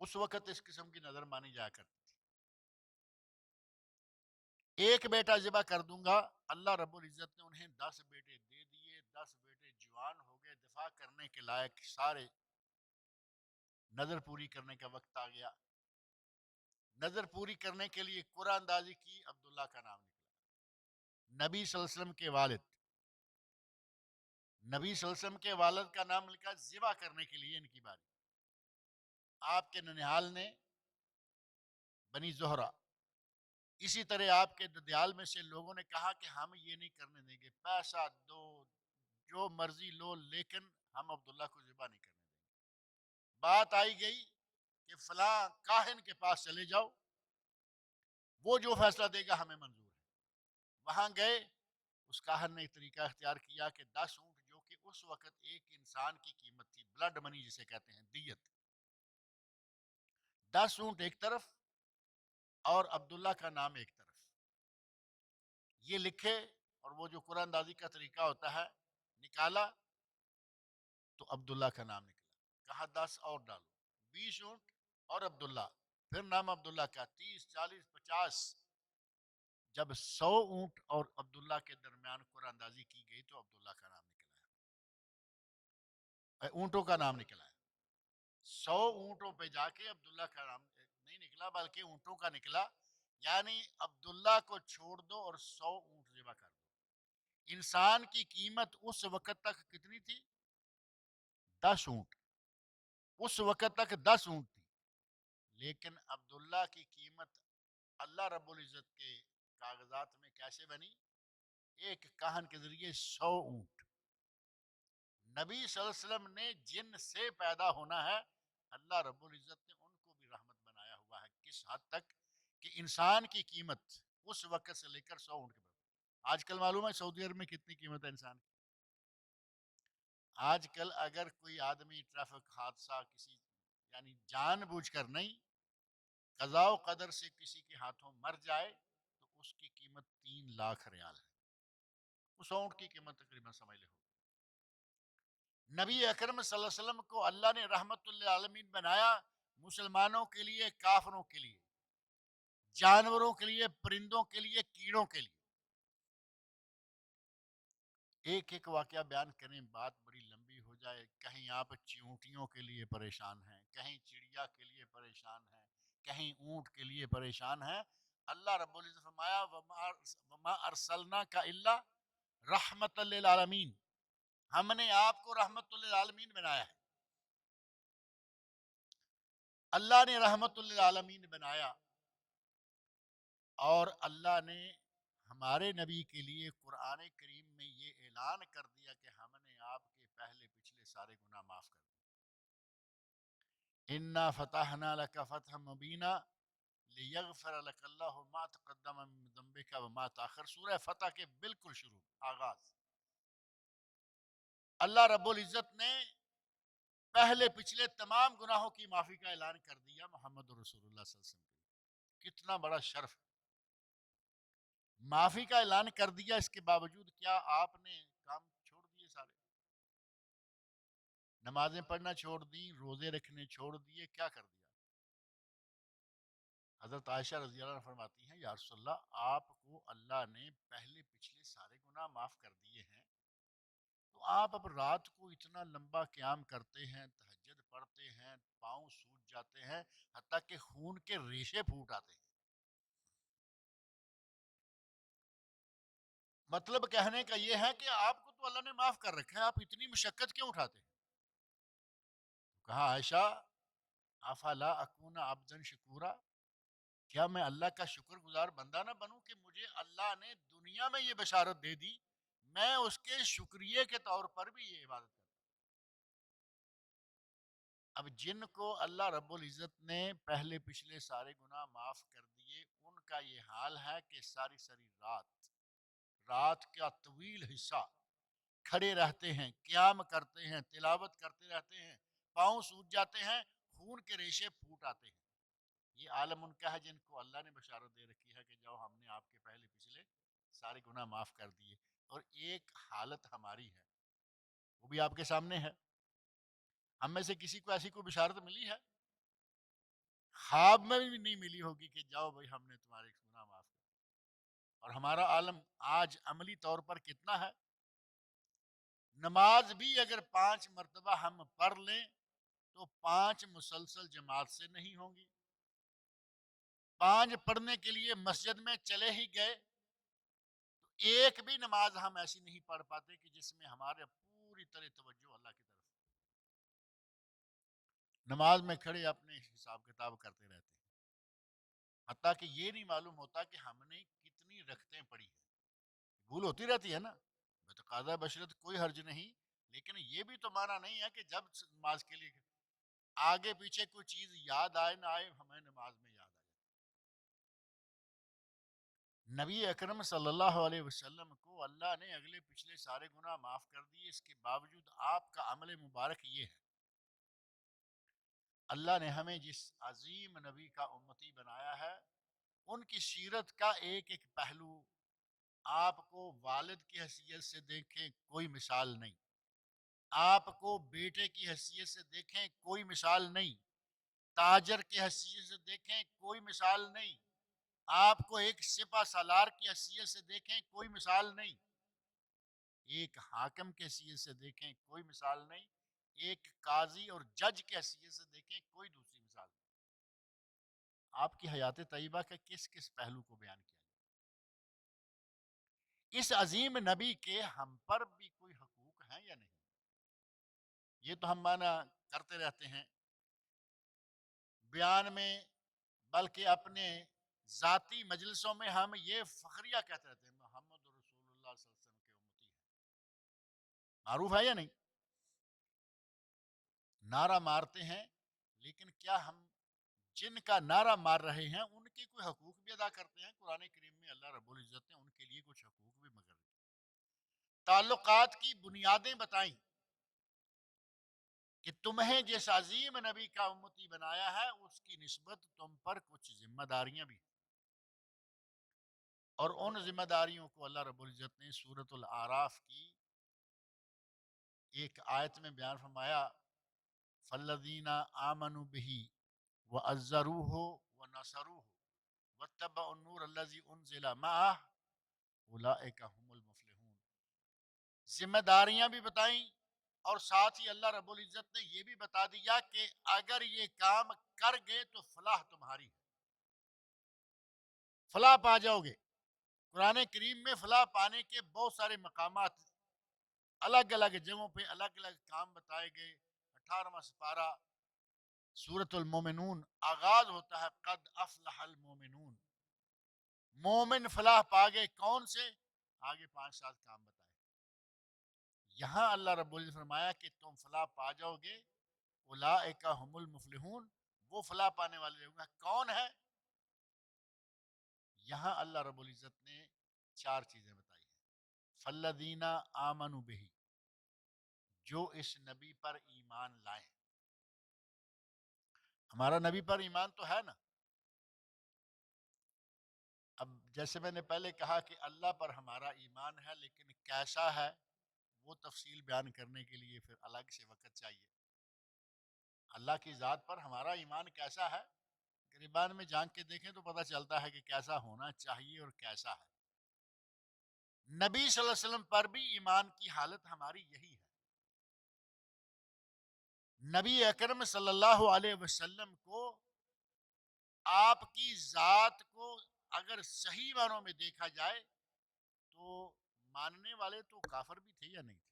B: اس وقت اس قسم کی نظر مانی جایا کرتی تھی. ایک بیٹا ذبح کر دوں گا. اللہ رب العزت نے انہیں 10 بیٹے دے دیے. 10 بیٹے جوان ہو گئے، دفاع کرنے کے لائق سارے. نظر پوری کرنے کا وقت آ گیا. نظر پوری کرنے کے لیے قرآن اندازی کی. عبداللہ کا نام نکلا. نبی صلی اللہ علیہ وسلم کے والد، نبی صلی اللہ علیہ وسلم کے والد کا نام لکھا. ذبح کرنے کے لیے ان کی باری. آپ کے ننیال نے بنی زہرہ، اسی طرح آپ کے ددیال میں سے لوگوں نے کہا کہ ہم یہ نہیں کرنے دیں گے، پیسہ دو، جو مرضی لو، لیکن ہم عبداللہ کو ذبح نہیں کرنے دیں گے. بات آئی گئی کہ فلاں کاہن کے پاس چلے جاؤ، وہ جو فیصلہ دے گا ہمیں منظور ہے. وہاں گئے. اس کاہن نے ایک طریقہ اختیار کیا کہ 10 اونٹ، جو کہ اس وقت ایک انسان کی قیمت تھی، بلڈ منی جسے کہتے ہیں، دیت، 10 اونٹ ایک طرف اور عبداللہ کا نام ایک طرف، یہ لکھے. اور وہ جو قرآن اندازی کا طریقہ ہوتا ہے نکالا تو عبداللہ کا نام نکلا. کہا 10 اور ڈالو، 20 اونٹ اور عبداللہ، پھر نام عبداللہ کا 30 40 50. جب 100 اونٹ اور عبداللہ کے درمیان قرآن اندازی کی گئی تو عبداللہ کا نام نکلا ہے، اونٹوں کا نام نکلا ہے. 100 اونٹوں پہ جا کے عبداللہ کا نام نہیں نکلا بلکہ اونٹوں کا نکلا. یعنی عبداللہ کو چھوڑ دو اور 100 اونٹ ذبح کر دو. انسان کی قیمت اس وقت تک کتنی تھی؟ 10 اونٹ. اس وقت تک 10 اونٹ تھی. لیکن عبداللہ کی قیمت اللہ رب العزت کے کاغذات میں کیسے بنی؟ ایک کاہن کے ذریعے 100 اونٹ. نبی صلی اللہ علیہ وسلم نے جن سے پیدا ہونا ہے، اللہ رب العزت نے ان کو بھی رحمت بنایا ہوا ہے. کس حد تک کہ انسان کی قیمت اس وقت سے لے کر 100 اونٹ کے بعد. آج کل معلوم ہے سعودی عرب میں کتنی قیمت ہے انسان کی؟ آج کل اگر کوئی آدمی ٹریفک حادثہ کسی، یعنی جان بوجھ کر نہیں، قضاء و قدر سے کسی کے ہاتھوں مر جائے تو اس کی قیمت 3 لاکھ ریال ہے. اس اونٹ کی قیمت تقریباً سمجھ لے. نبی اکرم صلی اللہ علیہ وسلم کو اللہ نے رحمت للعالمین بنایا، مسلمانوں کے لیے، کافروں کے لیے، جانوروں کے لیے، پرندوں کے لیے، کیڑوں کے لیے. ایک ایک واقعہ بیان کریں بات بڑی لمبی ہو جائے. کہیں آپ چیونٹیوں کے لیے پریشان ہیں، کہیں چڑیا کے لیے پریشان ہیں، کہیں اونٹ کے لیے پریشان ہیں. اللہ رب العزت فرمایا وما ارسلناک الا رحمت للعالمین، ہم نے آپ کو رحمت للعالمین بنایا ہے. اللہ نے رحمت للعالمین بنایا اور اللہ نے ہمارے نبی کے لیے قرآن کریم میں یہ اعلان کر دیا کہ ہم نے آپ کے پہلے پچھلے سارے گناہ معاف کر دیے. انا فتحنا لک فتحا مبینا لیغفر لک اللہ ما تقدم من ذنبک وما تاخر. سورہ فتح کے بالکل شروع آغاز اللہ رب العزت نے پہلے پچھلے تمام گناہوں کی معافی کا اعلان کر دیا محمد رسول اللہ صلی اللہ علیہ وسلم کے. کتنا بڑا شرف. معافی کا اعلان کر دیا، اس کے باوجود کیا آپ نے کام چھوڑ دیے سارے، نمازیں پڑھنا چھوڑ دی، روزے رکھنے چھوڑ دیے، کیا کر دیا؟ حضرت عائشہ رضی اللہ عنہ فرماتی ہیں یا رسول اللہ، آپ کو اللہ نے پہلے پچھلے سارے گناہ معاف کر دیے ہیں، تو آپ اب رات کو اتنا لمبا قیام کرتے ہیں، تہجد پڑھتے ہیں، پاؤں سوج جاتے ہیں، حتیٰ کہ خون کے ریشے پھوٹ آتے ہیں. مطلب کہنے کا یہ ہے کہ آپ کو تو اللہ نے معاف کر رکھا ہے، آپ اتنی مشقت کیوں اٹھاتے ہیں؟ کہا عائشہ افلا اکون عبدا شکورا، کیا میں اللہ کا شکر گزار بندہ نہ بنوں کہ مجھے اللہ نے دنیا میں یہ بشارت دے دی، میں اس کے شکریہ کے طور پر بھی یہ عبادت کرتا ہوں. اب جن کو اللہ رب العزت نے پہلے پچھلے سارے گناہ معاف کر دیے، ان کا یہ حال ہے کہ ساری ساری رات کا طویل حصہ کھڑے رہتے ہیں، قیام کرتے ہیں، تلاوت کرتے رہتے ہیں، پاؤں سوج جاتے ہیں، خون کے ریشے پھوٹ آتے ہیں. یہ عالم ان کا ہے جن کو اللہ نے بشارت دے رکھی ہے کہ جاؤ ہم نے آپ کے پہلے پچھلے سارے گناہ معاف کر دیے. اور ایک حالت ہماری ہے، وہ بھی آپ کے سامنے ہے. ہم میں سے کسی کو ایسی کوئی بشارت ملی ہے؟ خواب میں بھی نہیں ملی ہوگی کہ جاؤ بھائی ہم نے تمہارے گناہ معاف کر. اور ہمارا عالم آج عملی طور پر کتنا ہے؟ نماز بھی اگر 5 مرتبہ ہم پڑھ لیں تو 5 مسلسل جماعت سے نہیں ہوں گی. 5 پڑھنے کے لیے مسجد میں چلے ہی گئے تو ایک بھی نماز ہم ایسی نہیں پڑھ پاتے کہ جس میں ہمارے پوری طرح توجہ اللہ کی طرف. نماز میں کھڑے اپنے حساب کتاب کرتے رہتے ہیں، حتیٰ کہ یہ نہیں معلوم ہوتا کہ ہم نے کتنی رکعتیں پڑھی ہیں. بھول ہوتی رہتی ہے نا، بتقاضۂ بشرت کوئی حرج نہیں، لیکن یہ بھی تو مانا نہیں ہے کہ جب نماز کے لیے آگے پیچھے کوئی چیز یاد آئے نہ آئے ہمیں نماز میں یاد آ جائے. نبی اکرم صلی اللہ علیہ وسلم کو اللہ نے اگلے پچھلے سارے گناہ معاف کر دیے، اس کے باوجود آپ کا عمل مبارک یہ ہے. اللہ نے ہمیں جس عظیم نبی کا امتی بنایا ہے، ان کی سیرت کا ایک ایک پہلو آپ کو والد کی حیثیت سے دیکھیں کوئی مثال نہیں، آپ کو بیٹے کی حیثیت سے دیکھیں کوئی مثال نہیں، تاجر کی حیثیت سے دیکھیں کوئی مثال نہیں، آپ کو ایک سپہ سالار کی حیثیت سے دیکھیں کوئی مثال نہیں، ایک حاکم کی حیثیت سے دیکھیں کوئی مثال نہیں، ایک قاضی اور جج کی حیثیت سے دیکھیں کوئی دوسری مثال نہیں. آپ کی حیات طیبہ کے کس کس پہلو کو بیان کیا جائے؟ اس عظیم نبی کے ہم پر بھی کوئی حقوق ہیں یا نہیں؟ یہ تو ہم مانا کرتے رہتے ہیں بیان میں، بلکہ اپنے ذاتی مجلسوں میں ہم یہ فخریہ کہتے رہتے ہیں محمد رسول اللہ صلی اللہ علیہ وسلم کے امتی ہیں. معروف ہے یا نہیں؟ نعرہ مارتے ہیں، لیکن کیا ہم جن کا نعرہ مار رہے ہیں ان کے کوئی حقوق بھی ادا کرتے ہیں؟ قرآن کریم میں اللہ رب العزت نے ان کے لیے کچھ حقوق بھی مقرر کیے. تعلقات کی بنیادیں بتائیں کہ تمہیں جس عظیم نبی کا امتی بنایا ہے اس کی نسبت تم پر کچھ ذمہ داریاں بھی ہیں. اور ان ذمہ داریوں کو اللہ رب العزت نے سورۃ الاعراف کی ایک آیت میں بیان فرمایا فالذین آمنوا بہ وعزروہ ونصروہ واتبعوا النور الذی انزل معہ اولئک هم المفلحون. ذمہ داریاں بھی بتائیں اور ساتھ ہی اللہ رب العزت نے یہ بھی بتا دیا کہ اگر یہ کام کر گئے تو فلاح تمہاری ہے، فلاح پا جاؤ گے. قرآن کریم میں فلاح پانے کے بہت سارے مقامات الگ الگ جگہوں پہ الگ الگ کام بتائے گئے. 18واں سپارہ سورۃ المومنون آغاز ہوتا ہے قد افلح المومنون، مومن فلاح پا گئے. کون سے؟ آگے 5-7 کام بتائے. یہاں اللہ رب العزت فرمایا کہ تم فلاح پا جاؤ گے، اولئک هم المفلحون، وہ فلاح پانے والے لوگ ہیں. کون ہے؟ یہاں اللہ رب العزت نے 4 چیزیں بتائی ہیں. فالذین آمنوا بہ، جو اس نبی پر ایمان لائیں. ہمارا نبی پر ایمان تو ہے نا. اب جیسے میں نے پہلے کہا کہ اللہ پر ہمارا ایمان ہے، لیکن کیسا ہے؟ وہ تفصیل بیان کرنے کے لیے پھر الگ سے وقت چاہیے۔ اللہ کی ذات پر ہمارا ایمان کیسا ہے، گریبان میں جھانک کے دیکھیں تو پتہ چلتا ہے کہ کیسا ہونا چاہیے اور کیسا ہے۔ نبی صلی اللہ علیہ وسلم پر بھی ایمان کی حالت ہماری یہی ہے۔ نبی اکرم صلی اللہ علیہ وسلم کو، آپ کی ذات کو اگر صحیح معنوں میں دیکھا جائے تو ماننے والے تو کافر بھی تھے یا نہیں تھے؟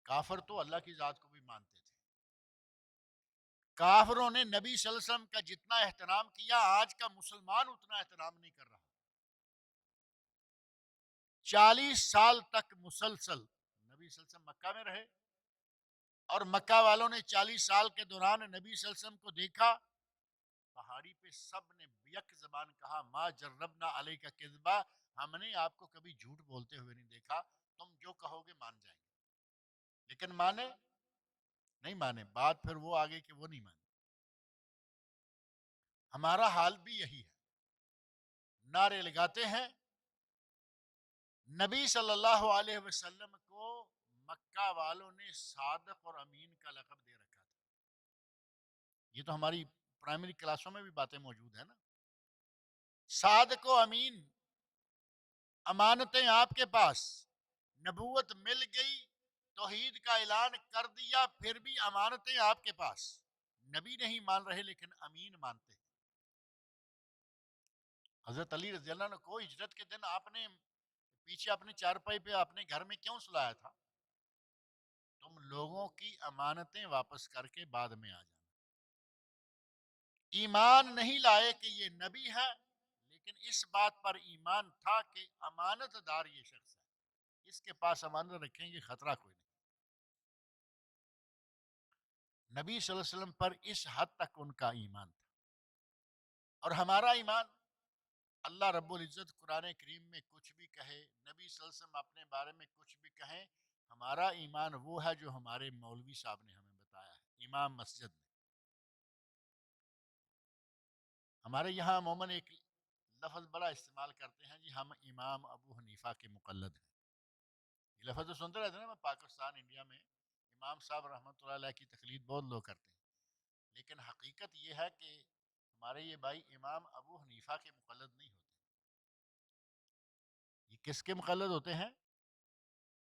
B: کافر تو اللہ کی ذات کو بھی مانتے تھے۔ کافروں نے نبی صلی اللہ علیہ وسلم کا جتنا احترام کیا، آج کا مسلمان اتنا احترام نہیں کر رہا۔ 40 سال تک مسلسل نبی صلی اللہ علیہ وسلم مکہ میں رہے، اور مکہ والوں نے 40 سال کے دوران نبی صلی اللہ علیہ وسلم کو دیکھا، پہاڑی پہ سب نے یک زبان کہا ما جربنا علیک کذبا، ہم نے آپ کو کبھی جھوٹ بولتے ہوئے نہیں دیکھا، تم جو کہو گے مان جائیں گے۔ لیکن مانے نہیں مانے، بات پھر وہ آگے کہ وہ نہیں مانے۔ ہمارا حال بھی یہی ہے، نعرے لگاتے ہیں۔ نبی صلی اللہ علیہ وسلم کو مکہ والوں نے صادق اور امین کا لقب دے رکھا تھا۔ یہ تو ہماری پرائمری کلاسوں میں بھی باتیں موجود ہیں نا۔ صادق و امین، امانتیں آپ کے پاس، نبوت مل گئی، توحید کا اعلان کر دیا، پھر بھی امانتیں آپ کے پاس، نبی نہیں مان رہے لیکن امین مانتے ہیں۔ حضرت علی رضی اللہ عنہ کو ہجرت کے دن آپ نے پیچھے اپنے چارپائی پہ اپنے گھر میں کیوں سلایا تھا؟ تم لوگوں کی امانتیں واپس کر کے بعد میں آ جانا۔ ایمان نہیں لائے کہ یہ نبی ہے، لیکن اس بات پر ایمان تھا کہ امانت دار یہ شخص ہے، اس کے پاس امانت رکھیں گے، خطرہ کوئی نہیں۔ نبی صلی اللہ علیہ وسلم پر اس حد تک ان کا ایمان تھا۔ اور ہمارا ایمان، اللہ رب العزت قرآن کریم میں کچھ بھی کہے، نبی صلی اللہ علیہ وسلم اپنے بارے میں کچھ بھی کہیں، ہمارا ایمان وہ ہے جو ہمارے مولوی صاحب نے ہمیں بتایا ہے، امام مسجد نے۔ ہمارے یہاں عموماً ایک لفظ بڑا استعمال کرتے ہیں، جی ہم امام ابو حنیفہ کے مقلد ہیں۔ یہ لفظ تو سنتے رہتے ہیں نا، پاکستان انڈیا میں امام صاحب رحمۃ اللہ علیہ کی تقلید بہت لوگ کرتے ہیں، لیکن حقیقت یہ ہے کہ ہمارے یہ بھائی امام ابو حنیفہ کے مقلد نہیں ہوتے۔ یہ کس کے مقلد ہوتے ہیں؟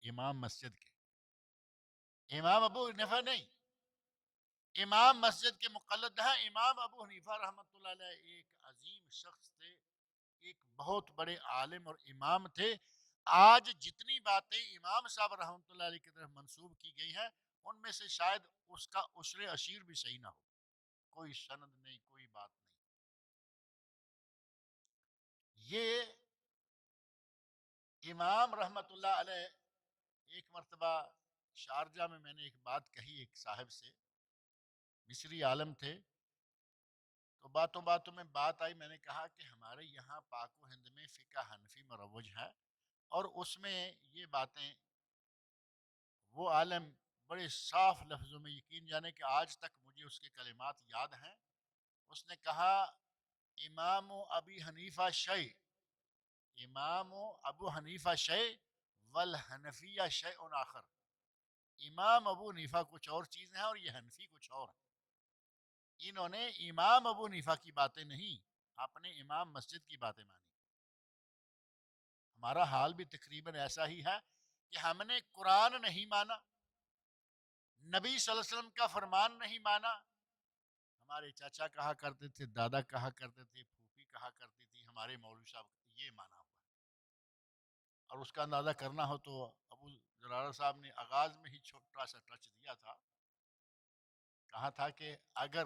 B: امام مسجد کے۔ امام ابو حنیفہ نہیں، امام مسجد کے مقلد ہیں۔ امام ابو حنیفہ رحمۃ اللہ علیہ ایک عظیم شخص تھے، ایک بہت بڑے عالم اور امام تھے۔ آج جتنی باتیں امام صاحب رحمۃ اللہ علیہ کی طرف منسوب کی گئی ہیں، ان میں سے شاید اس کا عشر عشیر بھی صحیح نہ ہو، کوئی سند نہیں، کوئی بات نہیں۔ یہ امام رحمۃ اللہ علیہ، ایک مرتبہ شارجہ میں نے ایک بات کہی ایک صاحب سے، مصری عالم تھے، تو باتوں باتوں میں بات آئی، میں نے کہا کہ ہمارے یہاں پاک و ہند میں فقہ حنفی مروج ہے، اور اس میں یہ باتیں، وہ عالم بڑے صاف لفظوں میں، یقین جانے کہ آج تک مجھے اس کے کلمات یاد ہیں، اس نے کہا امام ابی حنیفہ شیء، امام ابو حنیفہ شیء والحنفیہ شیء آخر، امام ابو حنیفہ کچھ اور چیز ہیں اور یہ حنفی کچھ اور ہیں۔ انہوں نے امام ابو حنیفہ کی باتیں نہیں، اپنے امام مسجد کی باتیں مانی۔ ہمارا حال بھی تقریباً ایسا ہی ہے کہ ہم نے قرآن نہیں مانا، نبی صلی اللہ علیہ وسلم کا فرمان نہیں مانا، ہمارے چاچا کہا کرتے تھے، دادا کہا کرتے تھے، پھوپھی کہا کرتی تھی، ہمارے مولوی صاحب یہ مانا ہوا ہے۔ اور اس کا اندازہ کرنا ہو تو ابو زرارہ صاحب نے آغاز میں ہی چھوٹا سا ٹچ دیا تھا، کہا تھا کہ اگر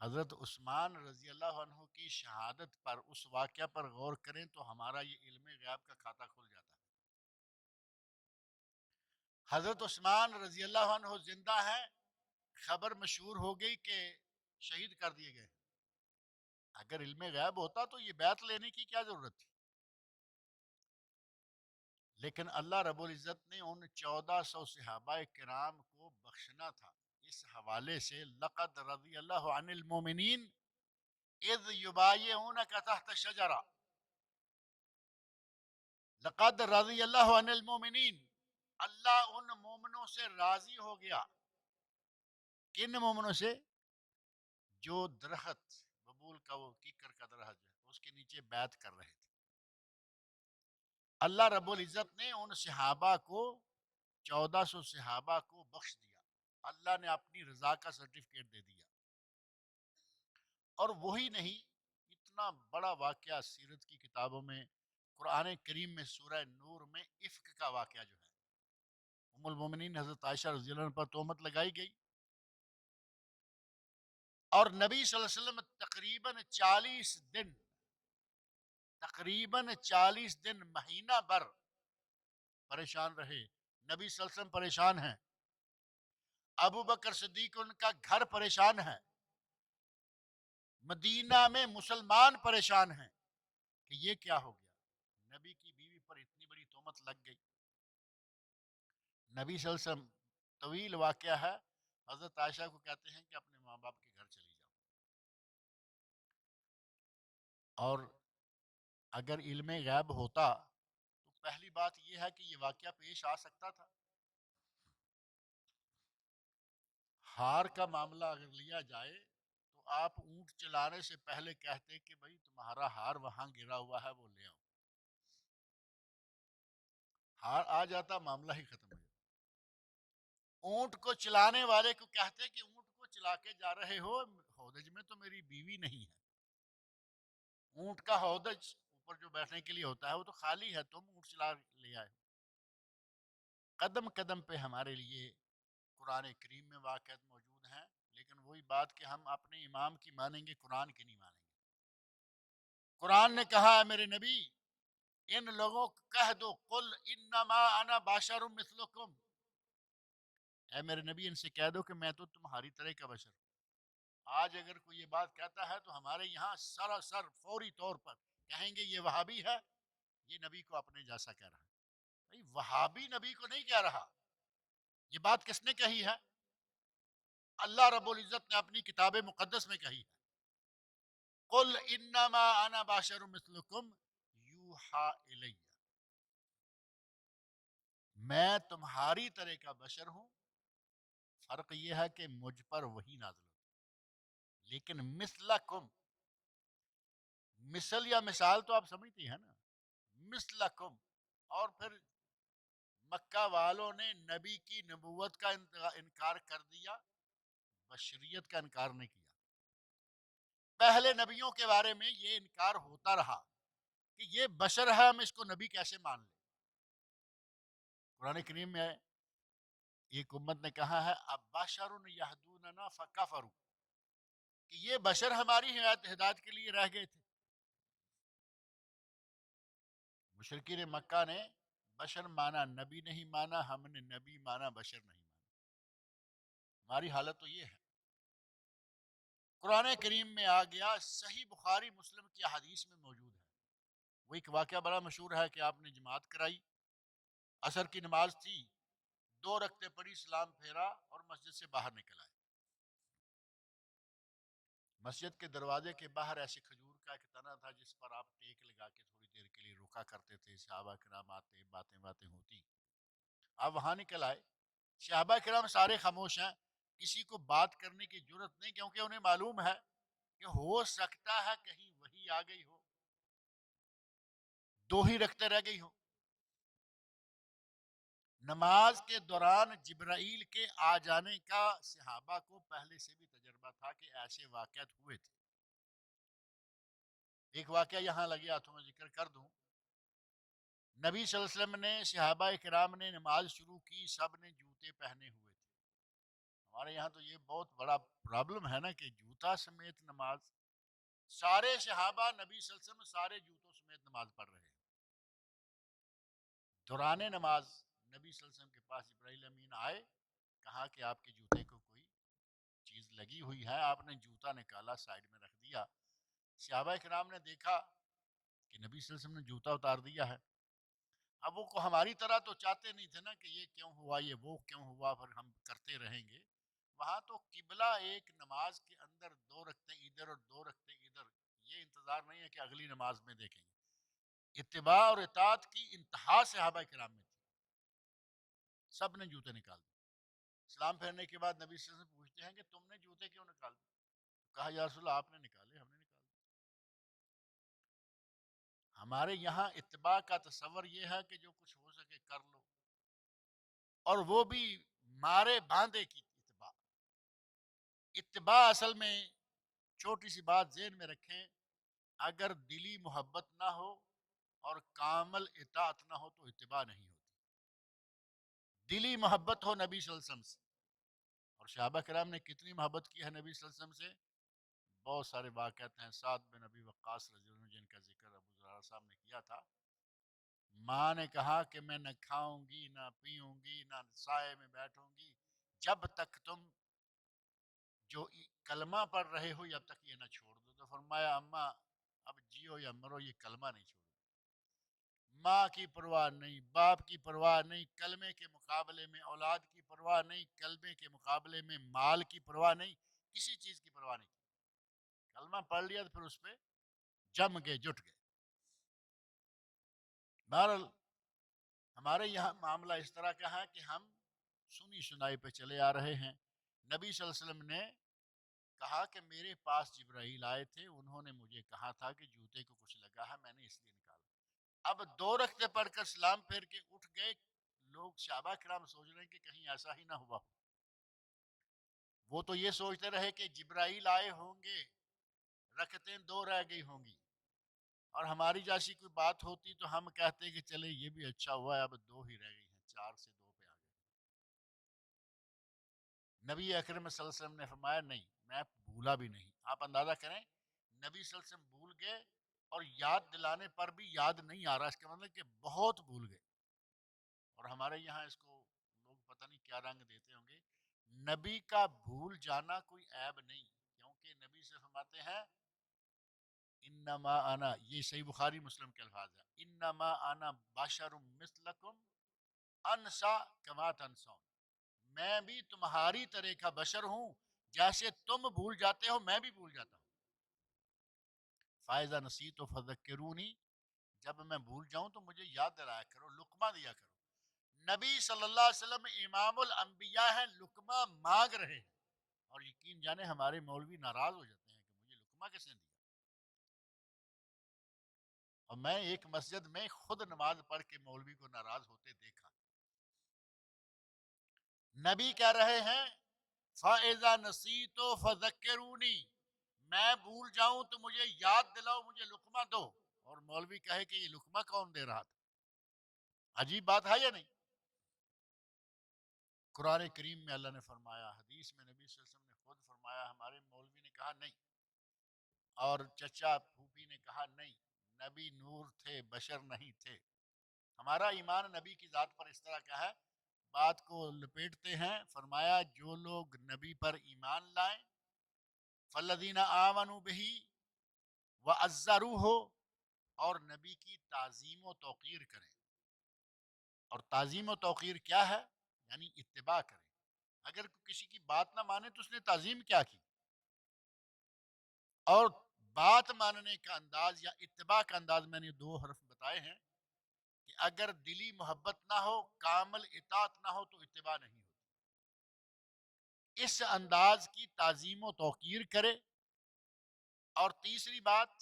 B: حضرت عثمان رضی اللہ عنہ کی شہادت پر، اس واقعہ پر غور کریں تو ہمارا یہ علم غیب کا کھاتہ کھل جاتا ہے۔ حضرت عثمان رضی اللہ عنہ زندہ ہیں، خبر مشہور ہو گئی کہ شہید کر دیے گئے۔ اگر علم غیب ہوتا تو یہ بیعت لینے کی کیا ضرورت تھی؟ لیکن اللہ رب العزت نے ان 1400 صحابہ کرام کو بخشنا تھا۔ اس حوالے سے لقد رضی اللہ عن المومنین اذ یبایعونک تحت الشجرہ، لقد رضی اللہ عن المومنین، اللہ ان مومنوں سے راضی ہو گیا. کن مومنوں سے؟ جو درخت ببول کا، وہ کیکر کا درخت ہے، اس کے نیچے بیعت کر رہے تھے. اللہ رب العزت نے ان صحابہ کو، 1400 صحابہ کو بخش دیا. اللہ نے اپنی رضا کا سرٹیفکیٹ دے دیا. اور وہی نہیں، اتنا بڑا واقعہ سیرت کی کتابوں میں، قرآن کریم میں سورہ نور میں افک کا واقعہ جو ہے، ام المومنین حضرت عائشہ رضی اللہ عنہ پر تہمت لگائی گئی، اور نبی صلی اللہ علیہ وسلم تقریباً 40 دن مہینہ بھر پریشان رہے. نبی صلی اللہ علیہ وسلم پریشان ہیں، ابو بکر صدیق ان کا گھر پریشان ہے، مدینہ میں مسلمان پریشان ہیں کہ یہ کیا ہو گیا. نبی کی بیوی پر اتنی بڑی تہمت لگ گئی. نبی صلی اللہ علیہ وسلم، طویل واقعہ ہے، حضرت عائشہ کو کہتے ہیں کہ اپنے ماں باپ کے گھر چلی جاؤ. اور اگر علم غیب ہوتا تو پہلی بات یہ ہے کہ یہ واقعہ پیش آ سکتا تھا. ہار کا معاملہ اگر لیا جائے تو آپ اونٹ چلانے سے پہلے کہتے کہ بھائی تمہارا ہار وہاں گرا ہوا ہے، وہ لے آؤ. ہار آ جاتا، معاملہ ہی ختم ہو جاتا. اونٹ کو چلانے والے کو کہتے کہ اونٹ کو چلا کے جا رہے ہو، ہودج میں تو میری بیوی نہیں ہے. اونٹ کا ہودج اوپر جو بیٹھنے کے لیے ہوتا ہے وہ تو خالی ہے، تم اونٹ چلا لے آئے. قدم قدم پہ ہمارے لیے قرآن کریم میں واقعات موجود ہیں، لیکن وہی بات کہ ہم اپنے امام کی مانیں گے، قرآن کی نہیں مانیں گے. قرآن نے کہا ہے میرے نبی، ان لوگوں کو کہہ دو، قل انما انا بشر مثلکم، اے میرے نبی ان سے کہہ دو کہ میں تو تمہاری طرح کا بشر ہوں. آج اگر کوئی یہ بات کہتا ہے تو ہمارے یہاں سراسر فوری طور پر کہیں گے یہ وہابی ہے، یہ نبی کو اپنے جیسا کہہ رہا ہے. بھائی وہابی نبی کو نہیں کہہ رہا. یہ بات کس نے کہی ہے؟ اللہ رب العزت نے اپنی کتاب مقدس میں کہی ہے. قل انما انا بشر مثلکم یوحا الی، میں تمہاری طرح کا بشر ہوں، فرق یہ ہے کہ مجھ پر وہی نازل ہو. لیکن مثلکم، مثل یا مثال تو آپ سمجھتی ہیں نا، مثلکم. اور پھر مکہ والوں نے نبی کی نبوت کا انکار کر دیا، بشریت کا انکار نہیں کیا. پہلے نبیوں کے بارے میں یہ انکار ہوتا رہا کہ یہ بشر ہے، ہم اس کو نبی کیسے مان لیں. قرآن کریم میں ایک امت نے کہا ہے ابشر یہدوننا فکفروا، کہ یہ بشر ہماری ہدایت کے لیے رہ گئے تھے. مشرکین مکہ نے بشر مانا، نبی نہیں مانا. ہم نے نبی مانا، بشر نہیں مانا. ہماری حالت تو یہ ہے. قرآن کریم میں آ گیا، صحیح بخاری مسلم کی حدیث میں موجود ہے. وہ ایک واقعہ بڑا مشہور ہے کہ آپ نے جماعت کرائی، عصر کی نماز تھی، 2 رکعتیں پڑھی، سلام پھیرا اور مسجد سے باہر نکل آئے. مسجد کے دروازے کے باہر ایسے کھجور کا ایک تنا تھا جس پر آپ ٹیک لگا کے تھوڑی دیر کے لیے رکا کرتے تھے. صحابہ کرام آتے، باتیں باتیں ہوتی. آپ وہاں نکل آئے. صحابہ کرام سارے خاموش ہیں، کسی کو بات کرنے کی جرت نہیں، کیونکہ انہیں معلوم ہے کہ ہو سکتا ہے کہیں وہی آ گئی ہو، 2 ہی رکعتیں رہ گئی ہو. نماز کے دوران جبرائیل کے آ جانے کا صحابہ کو پہلے سے بھی تجربہ تھا کہ ایسے واقعات ہوئے تھے. ایک واقعہ یہاں لگے ہاتھوں میں ذکر کر دوں. نبی صلی اللہ علیہ وسلم نے، صحابہ کرام نے نماز شروع کی، سب نے جوتے پہنے ہوئے تھے. ہمارے یہاں تو یہ بہت بڑا پرابلم ہے نا کہ جوتا سمیت نماز. سارے صحابہ نبی صلی اللہ علیہ وسلم سارے جوتوں سمیت نماز پڑھ رہے ہیں. دوران نماز نبی صلی اللہ علیہ وسلم کے پاس جبرائیل امین آئے، کہا کہ آپ کے جوتے کو کوئی چیز لگی ہوئی ہے. آپ نے جوتا نکالا، سائڈ میں رکھ دیا. صحابہ کرام نے دیکھا کہ نبی صلی اللہ علیہ وسلم نے جوتا اتار دیا ہے. اب وہ کو ہماری طرح تو چاہتے نہیں تھے نا کہ یہ کیوں ہوا، یہ وہ کیوں ہوا، پھر ہم کرتے رہیں گے. وہاں تو قبلہ ایک نماز کے اندر 2 رکعتیں ادھر اور 2 رکعتیں ادھر، یہ انتظار نہیں ہے کہ اگلی نماز میں دیکھیں گے. اتباع اور اطاعت کی انتہا صحابہ کرام میں تھی، سب نے جوتے نکال دیے۔ اسلام پھیرنے کے بعد نبی صلی اللہ علیہ وسلم پوچھتے ہیں کہ تم نے جوتے کیوں نکال دیے؟ کہا یا رسول اللہ آپ نے نکالے، ہم نے نکال دیے۔ ہمارے یہاں اتباع کا تصور یہ ہے کہ جو کچھ ہو سکے کر لو، اور وہ بھی مارے باندھے کی اتباع۔ اتباع اصل میں، چھوٹی سی بات ذہن میں رکھیں، اگر دلی محبت نہ ہو اور کامل اطاعت نہ ہو تو اتباع نہیں ہوتی۔ دلی محبت ہو نبی صلی اللہ علیہ وسلم سے، اور صحابہ کرام نے کتنی محبت کی ہے نبی صلی اللہ علیہ وسلم سے، بہت سارے واقعات ہیں۔ سعد بن ابی وقاص رضی اللہ عنہ جن کا ذکر ابو زرارہ صاحب نے کیا تھا، ماں نے کہا کہ میں نہ کھاؤں گی نہ پیوں گی نہ سائے میں بیٹھوں گی جب تک تم جو کلمہ پڑھ رہے ہو جب تک یہ نہ چھوڑ دو۔ تو فرمایا اماں اب جیو یا مرو یہ کلمہ نہیں چھوڑو۔ ماں کی پرواہ نہیں، باپ کی پرواہ نہیں، کلمے کے مقابلے میں اولاد کی پرواہ نہیں، کلمے کے مقابلے میں مال کی پرواہ نہیں، کسی چیز کی پرواہ نہیں کی۔ کلمہ پڑھ لیا تو پھر اس پہ جم گئے، جٹ گئے۔ بہرحال ہمارے یہاں معاملہ اس طرح کا ہے کہ ہم سنی سنائی پہ چلے آ رہے ہیں۔ نبی صلی اللہ علیہ وسلم نے کہا کہ میرے پاس جبرائیل آئے تھے، انہوں نے مجھے کہا تھا کہ جوتے کو کچھ لگا ہے، میں نے اس لیے نکالا۔ اب 2 رکعتیں پڑھ کر سلام پھیر کے اٹھ گئے۔ لوگ صحابہ کرام سوچ رہے ہیں کہ کہیں ایسا ہی نہ ہوا ہو۔ وہ تو یہ سوچتے رہے کہ جبرائیل آئے ہوں گے، رکعتیں 2 رہ گئی ہوں گی، اور ہماری جیسی کوئی بات ہوتی تو ہم کہتے کہ چلے یہ بھی اچھا ہوا ہے، اب 2 ہی رہ گئی ہیں، 4 سے 2 پہ آ گئے۔ نبی اکرم صلی اللہ علیہ وسلم نے فرمایا نہیں، میں بھولا بھی نہیں۔ آپ اندازہ کریں، نبی صلی اللہ علیہ وسلم بھول گئے، اور یاد دلانے پر بھی یاد نہیں آ رہا، اس کا مطلب کہ بہت بھول گئے۔ اور ہمارے یہاں اس کو لوگ پتہ نہیں کیا رنگ دیتے ہوں گے۔ نبی کا بھول جانا کوئی عیب نہیں، کیونکہ نبی سے فرماتے ہیں انما انا، یہ صحیح بخاری مسلم کے الفاظ ہیں، انما انا بشر مثلکم انسا کما تنسون، میں بھی تمہاری طرح کا بشر ہوں، جیسے تم بھول جاتے ہو میں بھی بھول جاتا ہوں۔ فائزہ نسیت و فذکرونی، جب میں بھول جاؤں تو مجھے یاد دلایا کرو، لقمہ دیا کرو۔ نبی صلی اللہ علیہ وسلم امام الانبیاء ہیں، لقمہ مانگ رہے ہیں، اور یقین جانے ہمارے مولوی ناراض ہو جاتے ہیں کہ مجھے لقمہ کس نے دیا۔ اور میں ایک مسجد میں خود نماز پڑھ کے مولوی کو ناراض ہوتے دیکھا۔ نبی کہہ رہے ہیں فَإِذَا نَسِيتُ فَذَكِّرُونِي، میں بھول جاؤں تو مجھے یاد دلاؤ، مجھے لقمہ دو۔ اور مولوی کہے کہ یہ لقمہ کون دے رہا تھا؟ عجیب بات ہے یا نہیں؟ قرآن کریم میں اللہ نے فرمایا، حدیث میں نبی صلی اللہ علیہ وسلم نے خود فرمایا، ہمارے مولوی نے کہا نہیں، اور چچا پھوپھی نے کہا نہیں، نبی نور تھے، بشر نہیں تھے۔ ہمارا ایمان نبی کی ذات پر اس طرح کا ہے، بات کو لپیٹتے ہیں، فرمایا جو لوگ نبی پر ایمان لائیں، فالذین آمنوا بہ وعزروہ، اور نبی کی تعظیم و توقیر کریں۔ اور تعظیم و توقیر کیا ہے؟ یعنی اتباع کریں۔ اگر کسی کی بات نہ مانے تو اس نے تعظیم کیا کی؟ اور بات ماننے کا انداز یا اتباع کا انداز میں نے 2 حرف بتائے ہیں کہ اگر دلی محبت نہ ہو، کامل اطاعت نہ ہو تو اتباع نہیں ہوتی۔ اس انداز کی تعظیم و توقیر کرے۔ اور تیسری بات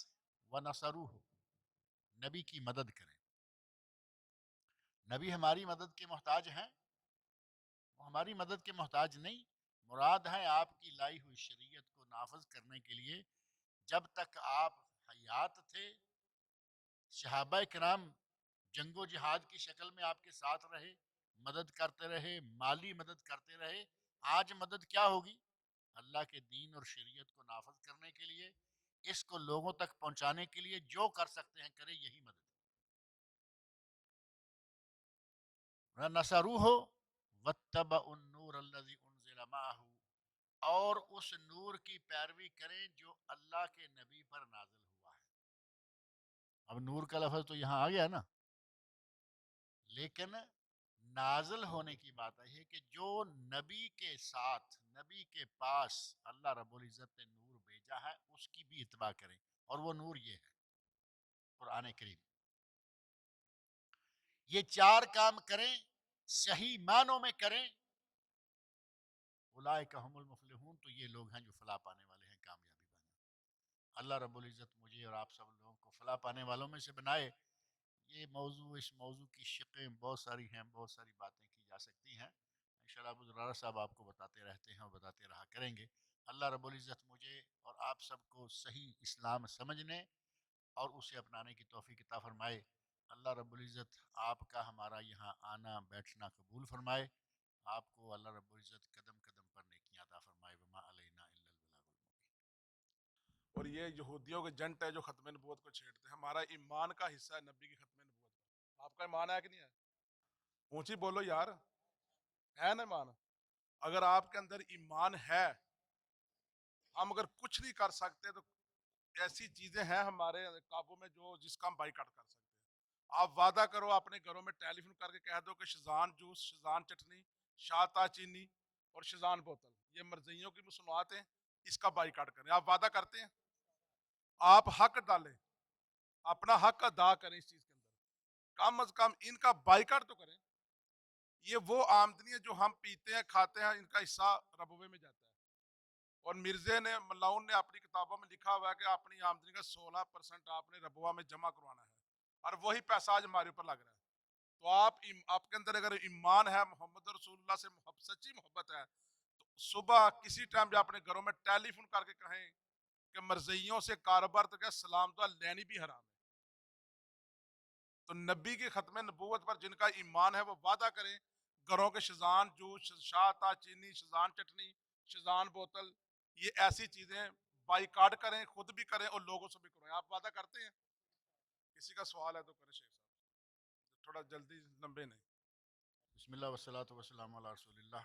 B: وَنَصَرُوهُ، نبی کی مدد کریں۔ نبی ہماری مدد کے محتاج ہیں؟ وہ ہماری مدد کے محتاج نہیں، مراد ہے آپ کی لائی ہوئی شریعت کو نافذ کرنے کے لیے جب تک آپ حیات تھے، صحابہ کرام جنگ و جہاد کی شکل میں آپ کے ساتھ رہے، مدد کرتے رہے، مالی مدد کرتے رہے۔ آج مدد کیا ہوگی؟ اللہ کے دین اور شریعت کو نافذ کرنے کے لیے، اس کو لوگوں تک پہنچانے کے لیے جو کر سکتے ہیں کرے، یہی مدد ہے۔ نَصَرُوهُ وَاتَّبَعُوا النُّورَ الَّذِي أُنزِلَ مَعَهُ، اور اس نور کی پیروی کریں جو اللہ کے نبی پر نازل ہوا ہے۔ اب نور کا لفظ تو یہاں آ گیا نا، لیکن نازل ہونے کی بات ہے کہ جو نبی کے ساتھ، نبی کے پاس اللہ رب العزت نے نور بھیجا ہے، اس کی بھی اتباع کریں، اور وہ نور یہ ہے قرآن کریم۔ یہ چار کام کریں، صحیح معنوں میں کریں، اولئک هم المفلحون، تو یہ لوگ ہیں جو فلاح پانے والے ہیں، کامیابی پانے والے۔ اللہ رب العزت مجھے اور آپ سب لوگوں کو فلاح پانے والوں میں سے بنائے۔ یہ موضوع، اس موضوع کی شقیں بہت ساری ہیں، بہت ساری باتیں کی جا سکتی ہیں، انشاءاللہ ابو زرارہ صاحب آپ کو بتاتے رہتے ہیں اور بتاتے رہا کریں گے۔ اللہ رب العزت مجھے اور آپ سب کو صحیح اسلام سمجھنے اور اسے اپنانے کی توفیق عطا فرمائے۔ اللہ رب العزت آپ کا ہمارا یہاں آنا بیٹھنا قبول فرمائے۔ آپ کو اللہ رب العزت قدم قدم پر نیکیاں عطا فرمائے۔ وما علینا الا البلاغ المبین۔
C: اور یہ یہودیوں کے جنٹ ہے جو ختم نبوت کو چھیڑتے ہیں، ہمارا ایمان کا حصہ ہے نبی کی ختم نبوت کا۔ آپ کا ایمان ہے کہ نہیں ہے؟ اونچی بولو یار، ہے نا ایمان؟ اگر آپ کے اندر ایمان ہے، ہم اگر کچھ نہیں کر سکتے تو ایسی چیزیں ہیں ہمارے قابو میں جو جس کا ہم بائیکاٹ کر سکتے ہیں۔ آپ وعدہ کرو اپنے گھروں میں ٹیلی فون کر کے کہہ دو کہ شزان جوس، شزان چٹنی، شاتا چینی اور شزان بوتل یہ مرضیوں کی مصنوعات ہیں، اس کا بائیکاٹ کریں۔ آپ وعدہ کرتے ہیں؟ آپ حق ڈالیں، اپنا حق ادا کریں اس چیز کے اندر، کم از کم ان کا بائیکاٹ تو کریں۔ یہ وہ آمدنی ہے جو ہم پیتے ہیں کھاتے ہیں، ان کا حصہ ربوے میں جاتا ہے۔ اور مرزے نے ملاؤن نے اپنی کتابوں میں لکھا ہوا ہے کہ اپنی آمدنی کا 16% آپ نے ربوہ میں جمع کروانا ہے، اور وہی پیسہ آج ہمارے اوپر لگ رہا ہے۔ تو آپ کے اندر اگر ایمان ہے، محمد رسول اللہ سے سچی محبت ہے، تو صبح کسی ٹائم بھی اپنے گھروں میں ٹیلی فون کر کے کہیں کہ مرزیوں سے کاروبار تو کیا سلام دعا لینی بھی حرام ہے۔ تو نبی کی ختم نبوت پر جن کا ایمان ہے وہ وعدہ کریں، گھروں کے شزان جوس، شاتا چینی، شزان چٹنی، شزان بوتل، یہ ایسی چیزیں بائیکاٹ کریں، خود بھی کریں اور لوگوں سے بھی کریں۔ آپ وعدہ کرتے ہیں؟ کسی کا سوال ہے تو کریں شیخ صاحب، تھوڑا جلدی لمبے نہیں۔
B: بسم اللہ والصلاۃ والسلام علی رسول اللہ۔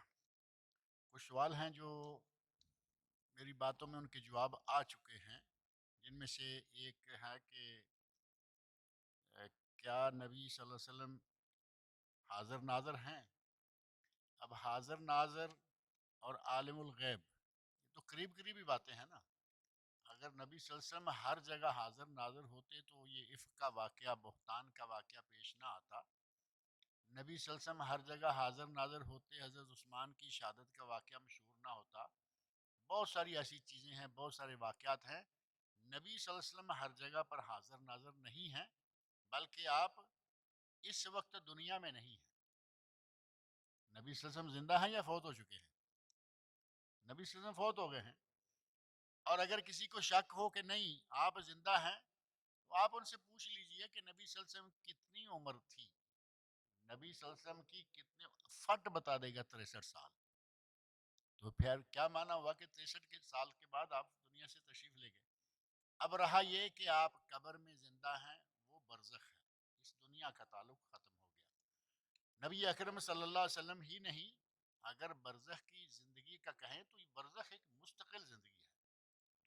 B: کچھ سوال ہیں جو میری باتوں میں ان کے جواب آ چکے ہیں، جن میں سے ایک ہے کہ کیا نبی صلی اللہ علیہ وسلم حاضر ناظر ہیں؟ اب حاضر ناظر اور عالم الغیب یہ تو قریب قریبی باتیں ہیں نا۔ اگر نبی صلی اللہ علیہ وسلم ہر جگہ حاضر ناظر ہوتے تو یہ افک کا واقعہ، بہتان کا واقعہ پیش نہ آتا۔ نبی صلی اللہ علیہ وسلم ہر جگہ حاضر ناظر ہوتے، حضرت عثمان کی شہادت کا واقعہ مشہور نہ ہوتا۔ بہت ساری ایسی چیزیں ہیں، بہت سارے واقعات ہیں۔ نبی صلی اللہ علیہ وسلم ہر جگہ پر حاضر ناظر نہیں ہیں، بلکہ آپ اس وقت دنیا میں نہیں ہیں۔ نبی صلی اللہ علیہ وسلم زندہ ہیں یا فوت ہو چکے ہیں؟ نبی صلی اللہ علیہ وسلم فوت ہو گئے ہیں۔ اور اگر کسی کو شک ہو کہ نہیں آپ زندہ ہیں تو آپ ان سے پوچھ لیجئے کہ نبی صلی اللہ علیہ وسلم کتنی عمر تھی۔ نبی صلی اللہ علیہ وسلم کی کتنے فٹ بتا دے گا 63 سال۔ تو پھر کیا معنی ہوا کہ 63 سال کے بعد آپ دنیا سے تشریف لے گئے؟ اب رہا یہ کہ آپ قبر میں زندہ ہیں، وہ برزخ ہے، اس دنیا کا تعلق ختم ہو گیا۔ نبی اکرم صلی اللہ علیہ وسلم ہی نہیں، اگر برزخ کی زندگی کا کہیں تو برزخ ایک مستقل زندگی ہے،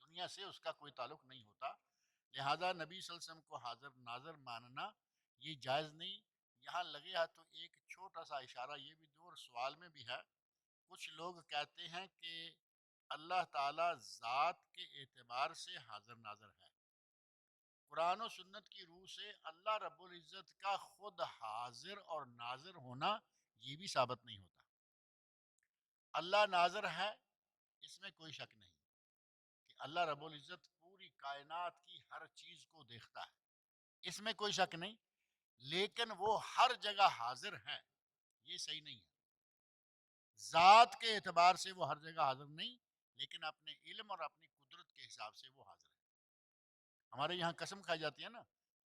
B: دنیا سے اس کا کوئی تعلق نہیں ہوتا۔ لہذا نبی صلی اللہ علیہ وسلم کو حاضر ناظر ماننا یہ جائز نہیں۔ یہاں لگے ہاتھ تو ایک چھوٹا سا اشارہ یہ بھی دو، اور سوال میں بھی ہے۔ کچھ لوگ کہتے ہیں کہ اللہ تعالیٰ ذات کے اعتبار سے حاضر ناظر ہے۔ قرآن و سنت کی روح سے اللہ رب العزت کا خود حاضر اور ناظر ہونا یہ بھی ثابت نہیں ہوتا۔ اللہ ناظر ہے، اس میں کوئی شک نہیں کہ اللہ رب العزت پوری کائنات کی ہر چیز کو دیکھتا ہے، اس میں کوئی شک نہیں، لیکن وہ ہر جگہ حاضر ہے یہ صحیح نہیں ہے۔ ذات کے اعتبار سے وہ ہر جگہ حاضر نہیں، لیکن اپنے علم اور اپنی قدرت کے حساب سے وہ حاضر ہے۔ ہمارے یہاں قسم کھائی جاتی ہے نا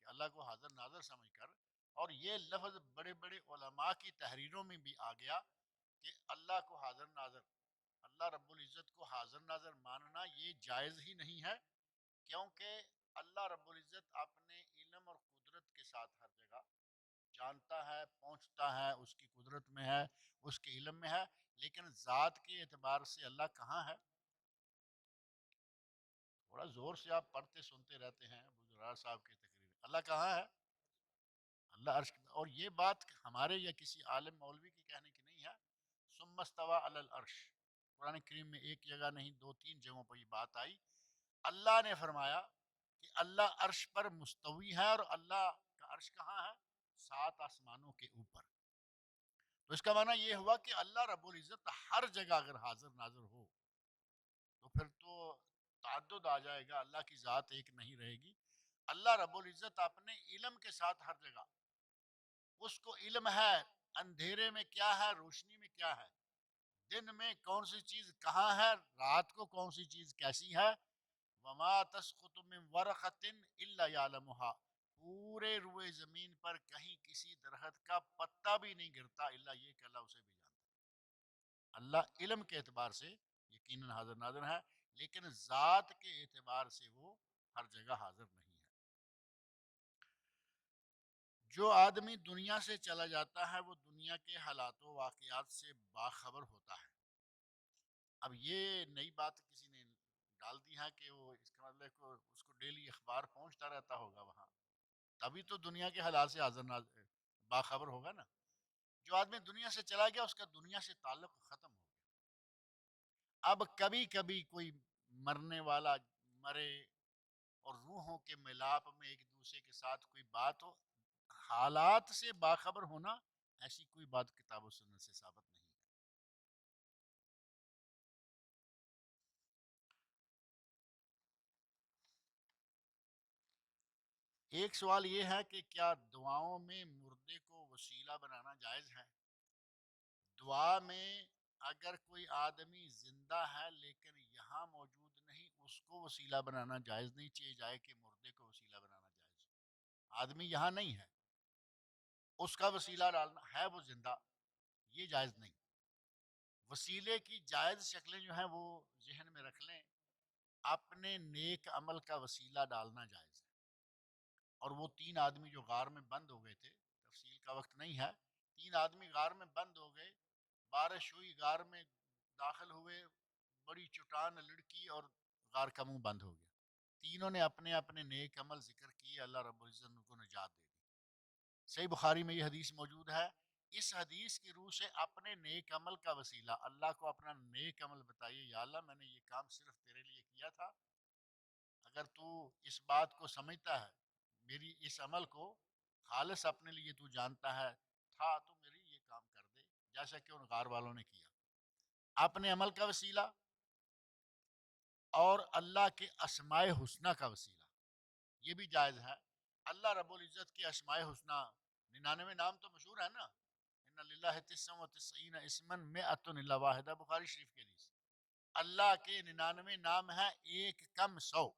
B: کہ اللہ کو حاضر ناظر سمجھ کر، اور یہ لفظ بڑے بڑے علماء کی تحریروں میں بھی آ گیا کہ اللہ کو حاضر ناظر، اللہ رب العزت کو حاضر ناظر ماننا یہ جائز ہی نہیں ہے، کیونکہ اللہ رب العزت اپنے علم اور قدرت کے ساتھ ہر جگہ جانتا ہے، پہنچتا ہے، اس کی قدرت میں ہے، اس کے علم میں ہے، لیکن ذات کے اعتبار سے اللہ کہاں ہے؟ تھوڑا زور سے آپ پڑھتے سنتے رہتے ہیں ابو زرار صاحب کی تقریر، اللہ کہاں ہے؟ اللہ عرش، اور یہ بات ہمارے یا کسی عالم مولوی کی کہنے کی نہیں ہے۔ ثم استوى علی العرش، قرآن کریم میں ایک جگہ نہیں دو تین جگہوں پر یہ بات آئی۔ اللہ نے فرمایا کہ اللہ عرش پر مستوی ہے، اور اللہ کا عرش کہاں ہے؟ 7 آسمانوں کے اوپر. تو اس کا معنی یہ ہوا کہ اللہ رب العزت ہر جگہ اگر حاضر ناظر ہو تو پھر تو تعدد آ جائے گا، اللہ کی ذات ایک نہیں رہے گی. اللہ رب العزت اپنے علم کے ساتھ ہر جگہ، اس کو علم ہے اندھیرے میں کیا ہے، روشنی میں کیا ہے، دن میں کون سی چیز کہاں ہے، رات کو کون سی چیز کیسی ہے. وما تسقط من ورقۃ الا يعلمها، پورے روئے زمین پر کہیں کسی درخت کا پتا بھی نہیں گرتا الا یہ کہ اللہ اسے بھی جانتا ہے. اللہ علم کے اعتبار سے یقیناً حاضر ناظر ہے، لیکن ذات کے اعتبار سے وہ ہر جگہ حاضر نہیں ہے. جو آدمی دنیا سے چلا جاتا ہے وہ دنیا کے حالات و واقعات سے باخبر ہوتا ہے. اب یہ نئی بات کسی نے ڈال دی ہے کہ وہ اس کا مطلب کو اس کو ڈیلی اخبار پہنچتا رہتا ہوگا وہاں، تبھی تو دنیا کے حالات سے حاضر باخبر ہوگا نا. جو آدمی دنیا سے چلا گیا اس کا دنیا سے تعلق ختم ہو گیا. اب کبھی کبھی کوئی مرنے والا مرے اور روحوں کے ملاپ میں ایک دوسرے کے ساتھ کوئی بات ہو، حالات سے باخبر ہونا ایسی کوئی بات کتاب و سنت سے ثابت نہیں ہے. ایک سوال یہ ہے کہ کیا دعاؤں میں مردے کو وسیلہ بنانا جائز ہے؟ دعا میں اگر کوئی آدمی زندہ ہے لیکن یہاں موجود نہیں، اس کو وسیلہ بنانا جائز نہیں. چاہیے جائے کہ مردے کو وسیلہ بنانا جائز. آدمی یہاں نہیں ہے، اس کا وسیلہ ڈالنا ہے، وہ زندہ، یہ جائز نہیں. وسیلے کی جائز شکلیں جو ہیں وہ ذہن میں رکھ لیں. اپنے نیک عمل کا وسیلہ ڈالنا جائز ہے. اور وہ 3 آدمی جو غار میں بند ہو گئے تھے، تفصیل کا وقت نہیں ہے، 3 آدمی غار میں بند ہو گئے، بارش ہوئی، غار میں داخل ہوئے، بڑی چٹان لڑکی اور غار کا منہ بند ہو گیا. تینوں نے اپنے اپنے نیک عمل ذکر کیے، اللہ رب العزت نے ان کو نجات دے دی. صحیح بخاری میں یہ حدیث موجود ہے. اس حدیث کی روح سے اپنے نیک عمل کا وسیلہ، اللہ کو اپنا نیک عمل بتائیے، یا اللہ میں نے یہ کام صرف تیرے لیے کیا تھا، اگر تو اس بات کو سمجھتا ہے، میری اس عمل کو خالص اپنے لیے تو جانتا ہے تھا، تو میری یہ کام کر دے، جیسا کہ ان غار والوں نے کیا. اپنے عمل کا وسیلہ اور اللہ کے اسماء حسنہ کا وسیلہ، یہ بھی جائز ہے. اللہ رب العزت کے اسماء حسنہ 99 نام تو مشہور ہے نا، ان للہ 99 اسما مئۃ الا واحدہ، بخاری شریف کے حدیث. اللہ کے 99 نام ہیں، ایک کم 100.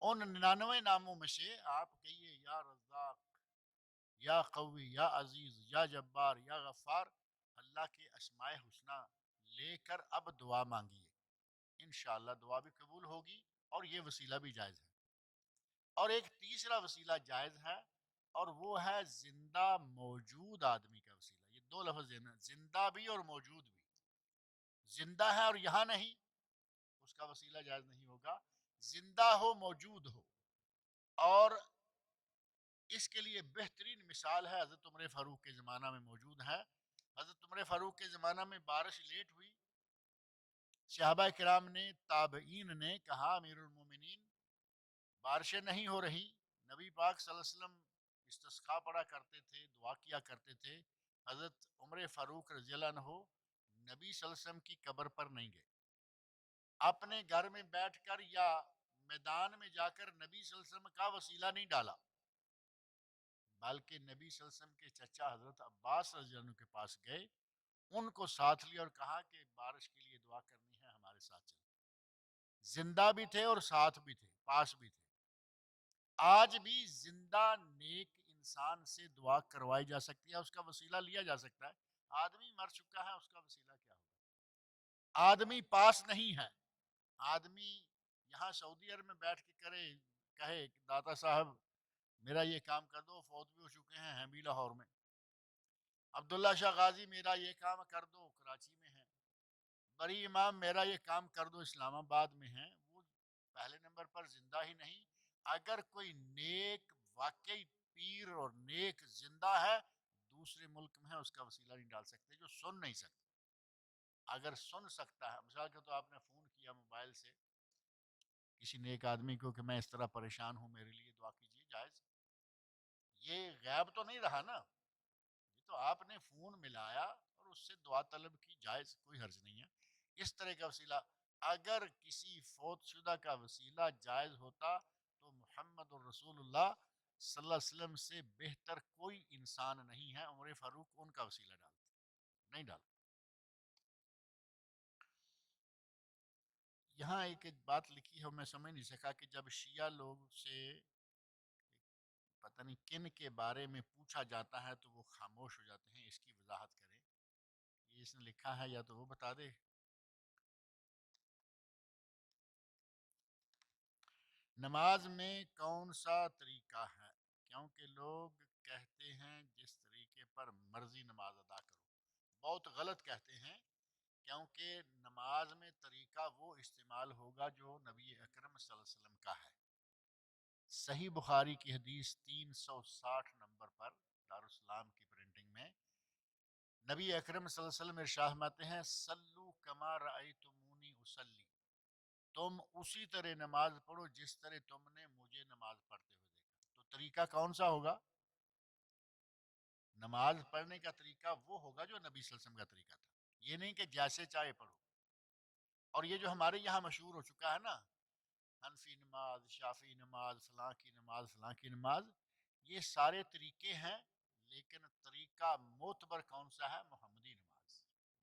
B: ان 99 ناموں میں سے آپ کہیے یا رزاق، یا قوی، یا عزیز، یا جبار، یا غفار. اللہ کے اسماء حسنہ لے کر اب دعا مانگیے، انشاءاللہ دعا بھی قبول ہوگی اور یہ وسیلہ بھی جائز ہے. اور ایک تیسرا وسیلہ جائز ہے، اور وہ ہے زندہ موجود آدمی کا وسیلہ. یہ 2 لفظ دینا، زندہ بھی اور موجود بھی. زندہ ہے اور یہاں نہیں، اس کا وسیلہ جائز نہیں ہوگا. زندہ ہو، موجود ہو. اور اس کے لیے بہترین مثال ہے حضرت عمر فاروق کے زمانہ میں موجود ہے. حضرت عمر فاروق کے زمانہ میں بارش لیٹ ہوئی، صحابہ کرام نے، تابعین نے کہا امیر المومنین بارشیں نہیں ہو رہی. نبی پاک صلی اللہ علیہ وسلم استسقا پڑا کرتے تھے، دعا کیا کرتے تھے. حضرت عمر فاروق رضی اللہ عنہ نبی صلی اللہ علیہ وسلم کی قبر پر نہیں گئے، اپنے گھر میں بیٹھ کر یا میدان میں جا کر نبی صلی اللہ علیہ وسلم کا وسیلہ نہیں ڈالا، بلکہ نبی صلی اللہ علیہ وسلم کے چچا حضرت عباس رضی اللہ عنہ کے پاس گئے، ان کو ساتھ لیا اور کہا کہ بارش کے لیے دعا کرنی ہے، ہمارے ساتھ چلیں. زندہ بھی تھے اور ساتھ بھی تھے، پاس بھی تھے. آج بھی زندہ نیک انسان سے دعا کروائی جا سکتی ہے، اس کا وسیلہ لیا جا سکتا ہے. آدمی مر چکا ہے، اس کا وسیلہ کیا ہوگا؟ آدمی پاس نہیں ہے، آدمی یہاں سعودی عرب میں بیٹھ کے کہے کہ داتا صاحب میرا یہ کام کر دو، فوت بھی ہو چکے ہیں بھی لاہور میں. عبداللہ شاہ غازی میرا یہ کام کر دو، کراچی میں ہیں. بری امام میرا یہ کام کر دو، اسلام آباد میں ہیں. وہ پہلے نمبر پر زندہ ہی نہیں. اگر کوئی نیک واقعی پیر اور نیک زندہ ہے دوسرے ملک میں ہے، اس کا وسیلہ نہیں ڈال سکتے. جو سن نہیں سکتے، اگر سن سکتا ہے، مثال کے تو آپ نے فون کیا موبائل سے کسی نیک آدمی کو کہ میں اس طرح پریشان ہوں، میرے لیے دعا کیجیے، جائز. یہ غیب تو نہیں رہا نا، یہ تو آپ نے فون ملایا اور اس سے دعا طلب کی، جائز، کوئی حرج نہیں ہے. اس طرح کا وسیلہ اگر کسی فوت شدہ کا وسیلہ جائز ہوتا تو محمد الرسول اللہ صلی اللہ علیہ وسلم سے بہتر کوئی انسان نہیں ہے. عمر فاروق ان کا وسیلہ ڈالتے نہیں ڈالتے. یہاں ایک بات لکھی ہے میں سمجھ نہیں سکا کہ جب شیعہ لوگ سے پتہ نہیں کن کے بارے میں پوچھا جاتا ہے تو وہ خاموش ہو جاتے ہیں، اس کی وضاحت کریں. یہ اس نے لکھا ہے یا تو وہ بتا دے. نماز میں کون سا طریقہ ہے؟ کیونکہ لوگ کہتے ہیں جس طریقے پر مرضی نماز ادا کرو. بہت غلط کہتے ہیں، کیونکہ نماز میں طریقہ وہ استعمال ہوگا جو نبی اکرم صلی اللہ علیہ وسلم کا ہے. صحیح بخاری کی حدیث 360 نمبر پر دارالسلام کی پرنٹنگ میں نبی اکرم صلی اللہ علیہ وسلم ارشاد فرماتے ہیں صلو کما رأیتمونی اصلی، تم اسی طرح نماز پڑھو جس طرح تم نے مجھے نماز پڑھتے ہوئے دیکھا. تو طریقہ کون سا ہوگا؟ نماز پڑھنے کا طریقہ وہ ہوگا جو نبی صلی اللہ علیہ وسلم کا طریقہ تھا، یہ نہیں کہ جیسے چاہے پڑھو. اور یہ جو ہمارے یہاں مشہور ہو چکا ہے نا، حنفی نماز، شافی نماز، فلاں کی نماز، فلاں کی نماز، یہ سارے طریقے ہیں، لیکن طریقہ معتبر کون سا ہے؟ محمدی نماز،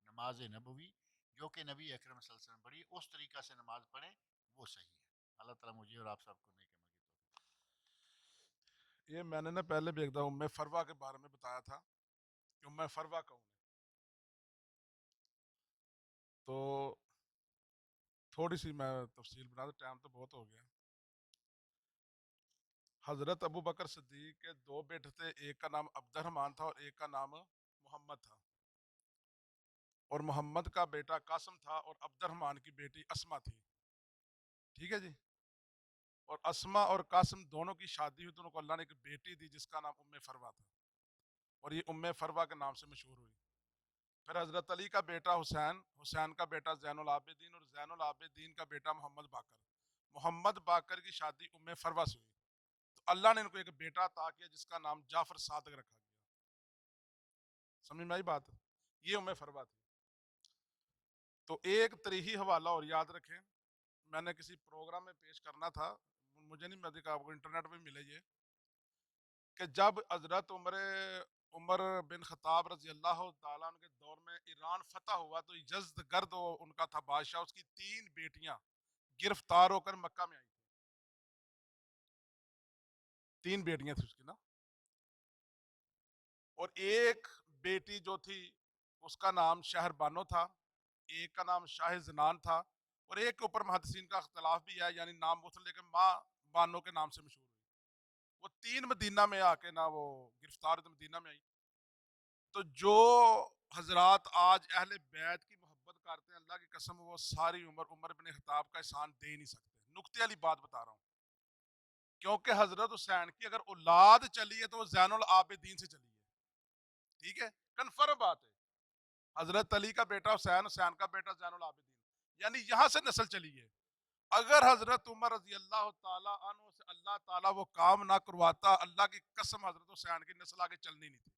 B: نماز نبوی جو کہ نبی اکرم صلی اللہ علیہ وسلم پڑھی، اس طریقہ سے نماز پڑھیں، وہ صحیح ہے. اللہ تعالیٰ مجھے اور آپ سب کو نیک عمل کی توفیق.
C: یہ میں نے نا پہلے بھی ایک دفعہ ام فروا کے بارے میں بتایا تھا کہ ام فروا کون ہے. تو تھوڑی سی میں تفصیل بنا دوں، ٹائم تو بہت ہو گیا. حضرت ابو بکر صدیق کے دو بیٹے تھے، ایک کا نام عبد الرحمن تھا اور ایک کا نام محمد تھا. اور محمد کا بیٹا قاسم تھا اور عبد الرحمن کی بیٹی اسما تھی. ٹھیک ہے جی. اور اسما اور قاسم دونوں کی شادی ہوئی، دونوں کو اللہ نے ایک بیٹی دی جس کا نام ام فروا تھا، اور یہ ام فروا کے نام سے مشہور ہوئی. پھر حضرت علی کا بیٹا حسین، حسین کا بیٹا زین العابدین اور زین العابدین کا بیٹا محمد باقر. محمد باقر کی شادی ام فروا سے ہوئی، تو اللہ نے ان کو ایک بیٹا عطا کیا جس کا نام جعفر صادق رکھا گیا. سمجھ میں آئی بات؟ یہ ام فروا تھی. تو ایک تریہی حوالہ اور یاد رکھیں، میں نے کسی پروگرام میں پیش کرنا تھا، مجھے نہیں میں آپ کو انٹرنیٹ پہ ملے یہ، کہ جب حضرت عمر بن خطاب رضی اللہ تعالیٰ عنہ کے دور میں ایران فتح ہوا تو یزد گرد ان کا تھا بادشاہ، اس کی 3 بیٹیاں گرفتار ہو کر مکہ میں آئی تھی. 3 بیٹیاں تھیں اس کی نا، اور ایک بیٹی جو تھی اس کا نام شہر بانو تھا، ایک کا نام شاہ زنان تھا، اور ایک کے اوپر محدثین کا اختلاف بھی ہے، یعنی نام مختلف لیکن ماں بانو کے نام سے مشہور ہوئی. وہ 3 مدینہ میں آ کے نا وہ گرفتار ہوئے، مدینہ میں آئی. تو جو حضرات آج اہل بیت کی محبت کرتے ہیں، اللہ کی قسم وہ ساری عمر بن خطاب کا احسان دے ہی نہیں سکتے. نکتے والی بات بتا رہا ہوں، کیونکہ حضرت حسین کی اگر اولاد چلی ہے تو وہ زین العابدین سے چلی ہے. ٹھیک ہے، کنفرم بات ہے. حضرت علی کا بیٹا حسین، حسین کا بیٹا زین العابدین، یعنی یہاں سے نسل چلی ہے. اگر حضرت عمر رضی اللہ تعالیٰ عنہ سے اللہ تعالیٰ وہ کام نہ کرواتا، اللہ کی قسم حضرت حسین کی نسل آگے چلنی نہیں تھی.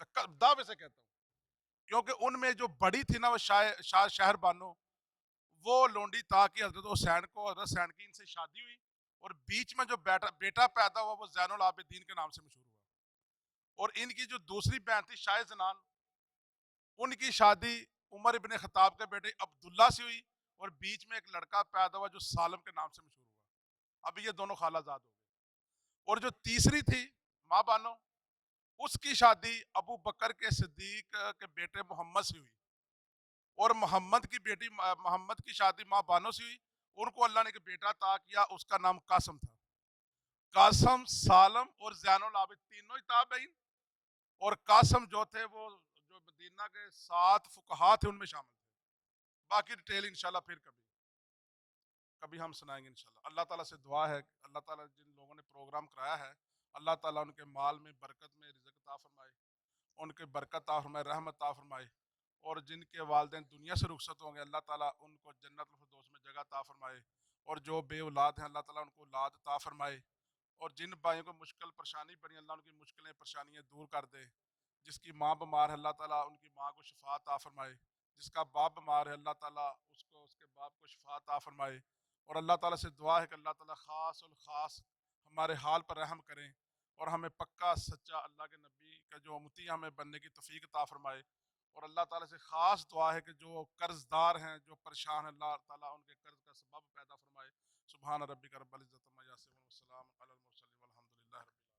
C: میں دعوے سے کہتا ہوں، کیونکہ ان میں جو بڑی تھی نا وہ شہر بانو، وہ لونڈی تھا کہ حضرت حسین کو، حضرت حسین کی ان سے شادی ہوئی، اور بیچ میں جو بیٹا پیدا ہوا وہ زین العابدین کے نام سے مشہور ہوا. اور ان کی جو دوسری بہن تھی شاہ زنان، ان کی شادی عمر ابن خطاب کے بیٹے عبداللہ سے ہوئی، اور بیچ میں ایک لڑکا پیدا ہوا جو سالم کے نام سے مشہور ہوا. اب یہ دونوں خالہ زاد ہو گئے. اور جو تیسری تھی ماں بانو، اس کی شادی ابو بکر کے صدیق کے بیٹے محمد سے ہوئی، اور محمد کی بیٹی محمد کی شادی ماں بانو سے ہوئی. ان کو اللہ نے ایک بیٹا عطا کیا، اس کا نام قاسم تھا. قاسم، سالم اور زین العابد تینوں ہی تابعین، اور قاسم جو تھے وہ جو مدینہ کے 7 فقہا تھے ان میں شامل تھے. باقی ڈیٹیل انشاءاللہ پھر کبھی ہم سنائیں گے انشاءاللہ. اللہ تعالیٰ سے دعا ہے کہ اللہ تعالیٰ جن لوگوں نے پروگرام کرایا ہے، اللہ تعالیٰ ان کے مال میں برکت میں رزق عطا فرمائے، ان کے برکت عطا فرمائے، رحمت عطا فرمائے. اور جن کے والدین دنیا سے رخصت ہوں گے اللہ تعالیٰ ان کو جنت الفردوس میں جگہ عطا فرمائے. اور جو بے اولاد ہیں اللہ تعالیٰ ان کو اولاد عطا فرمائے. اور جن بھائیوں کو مشکل پریشانی بنی اللہ ان کی مشکلیں پریشانیاں دور کر دے، جس کی ماں بیمار ہے اللہ تعالیٰ ان کی ماں کو شفا عطا فرمائے، جس کا باپ بیمار ہے اللہ تعالیٰ اس کو اس کے باپ کو شفا عطا فرمائے، اور اللہ تعالیٰ سے دعا ہے کہ اللہ تعالیٰ خاص الخاص ہمارے حال پر رحم کریں اور ہمیں پکا سچا اللہ کے نبی کا جو امتی ہمیں بننے کی توفیق عطا فرمائے، اور اللہ تعالیٰ سے خاص دعا ہے کہ جو قرض دار ہیں جو پریشان ہیں اللہ تعالیٰ ان کے قرض کا سبب پیدا فرمائے۔ سبحان ربک رب العزت عما یصفون والسلام علی المرسلین والحمد للہ رب العالمین۔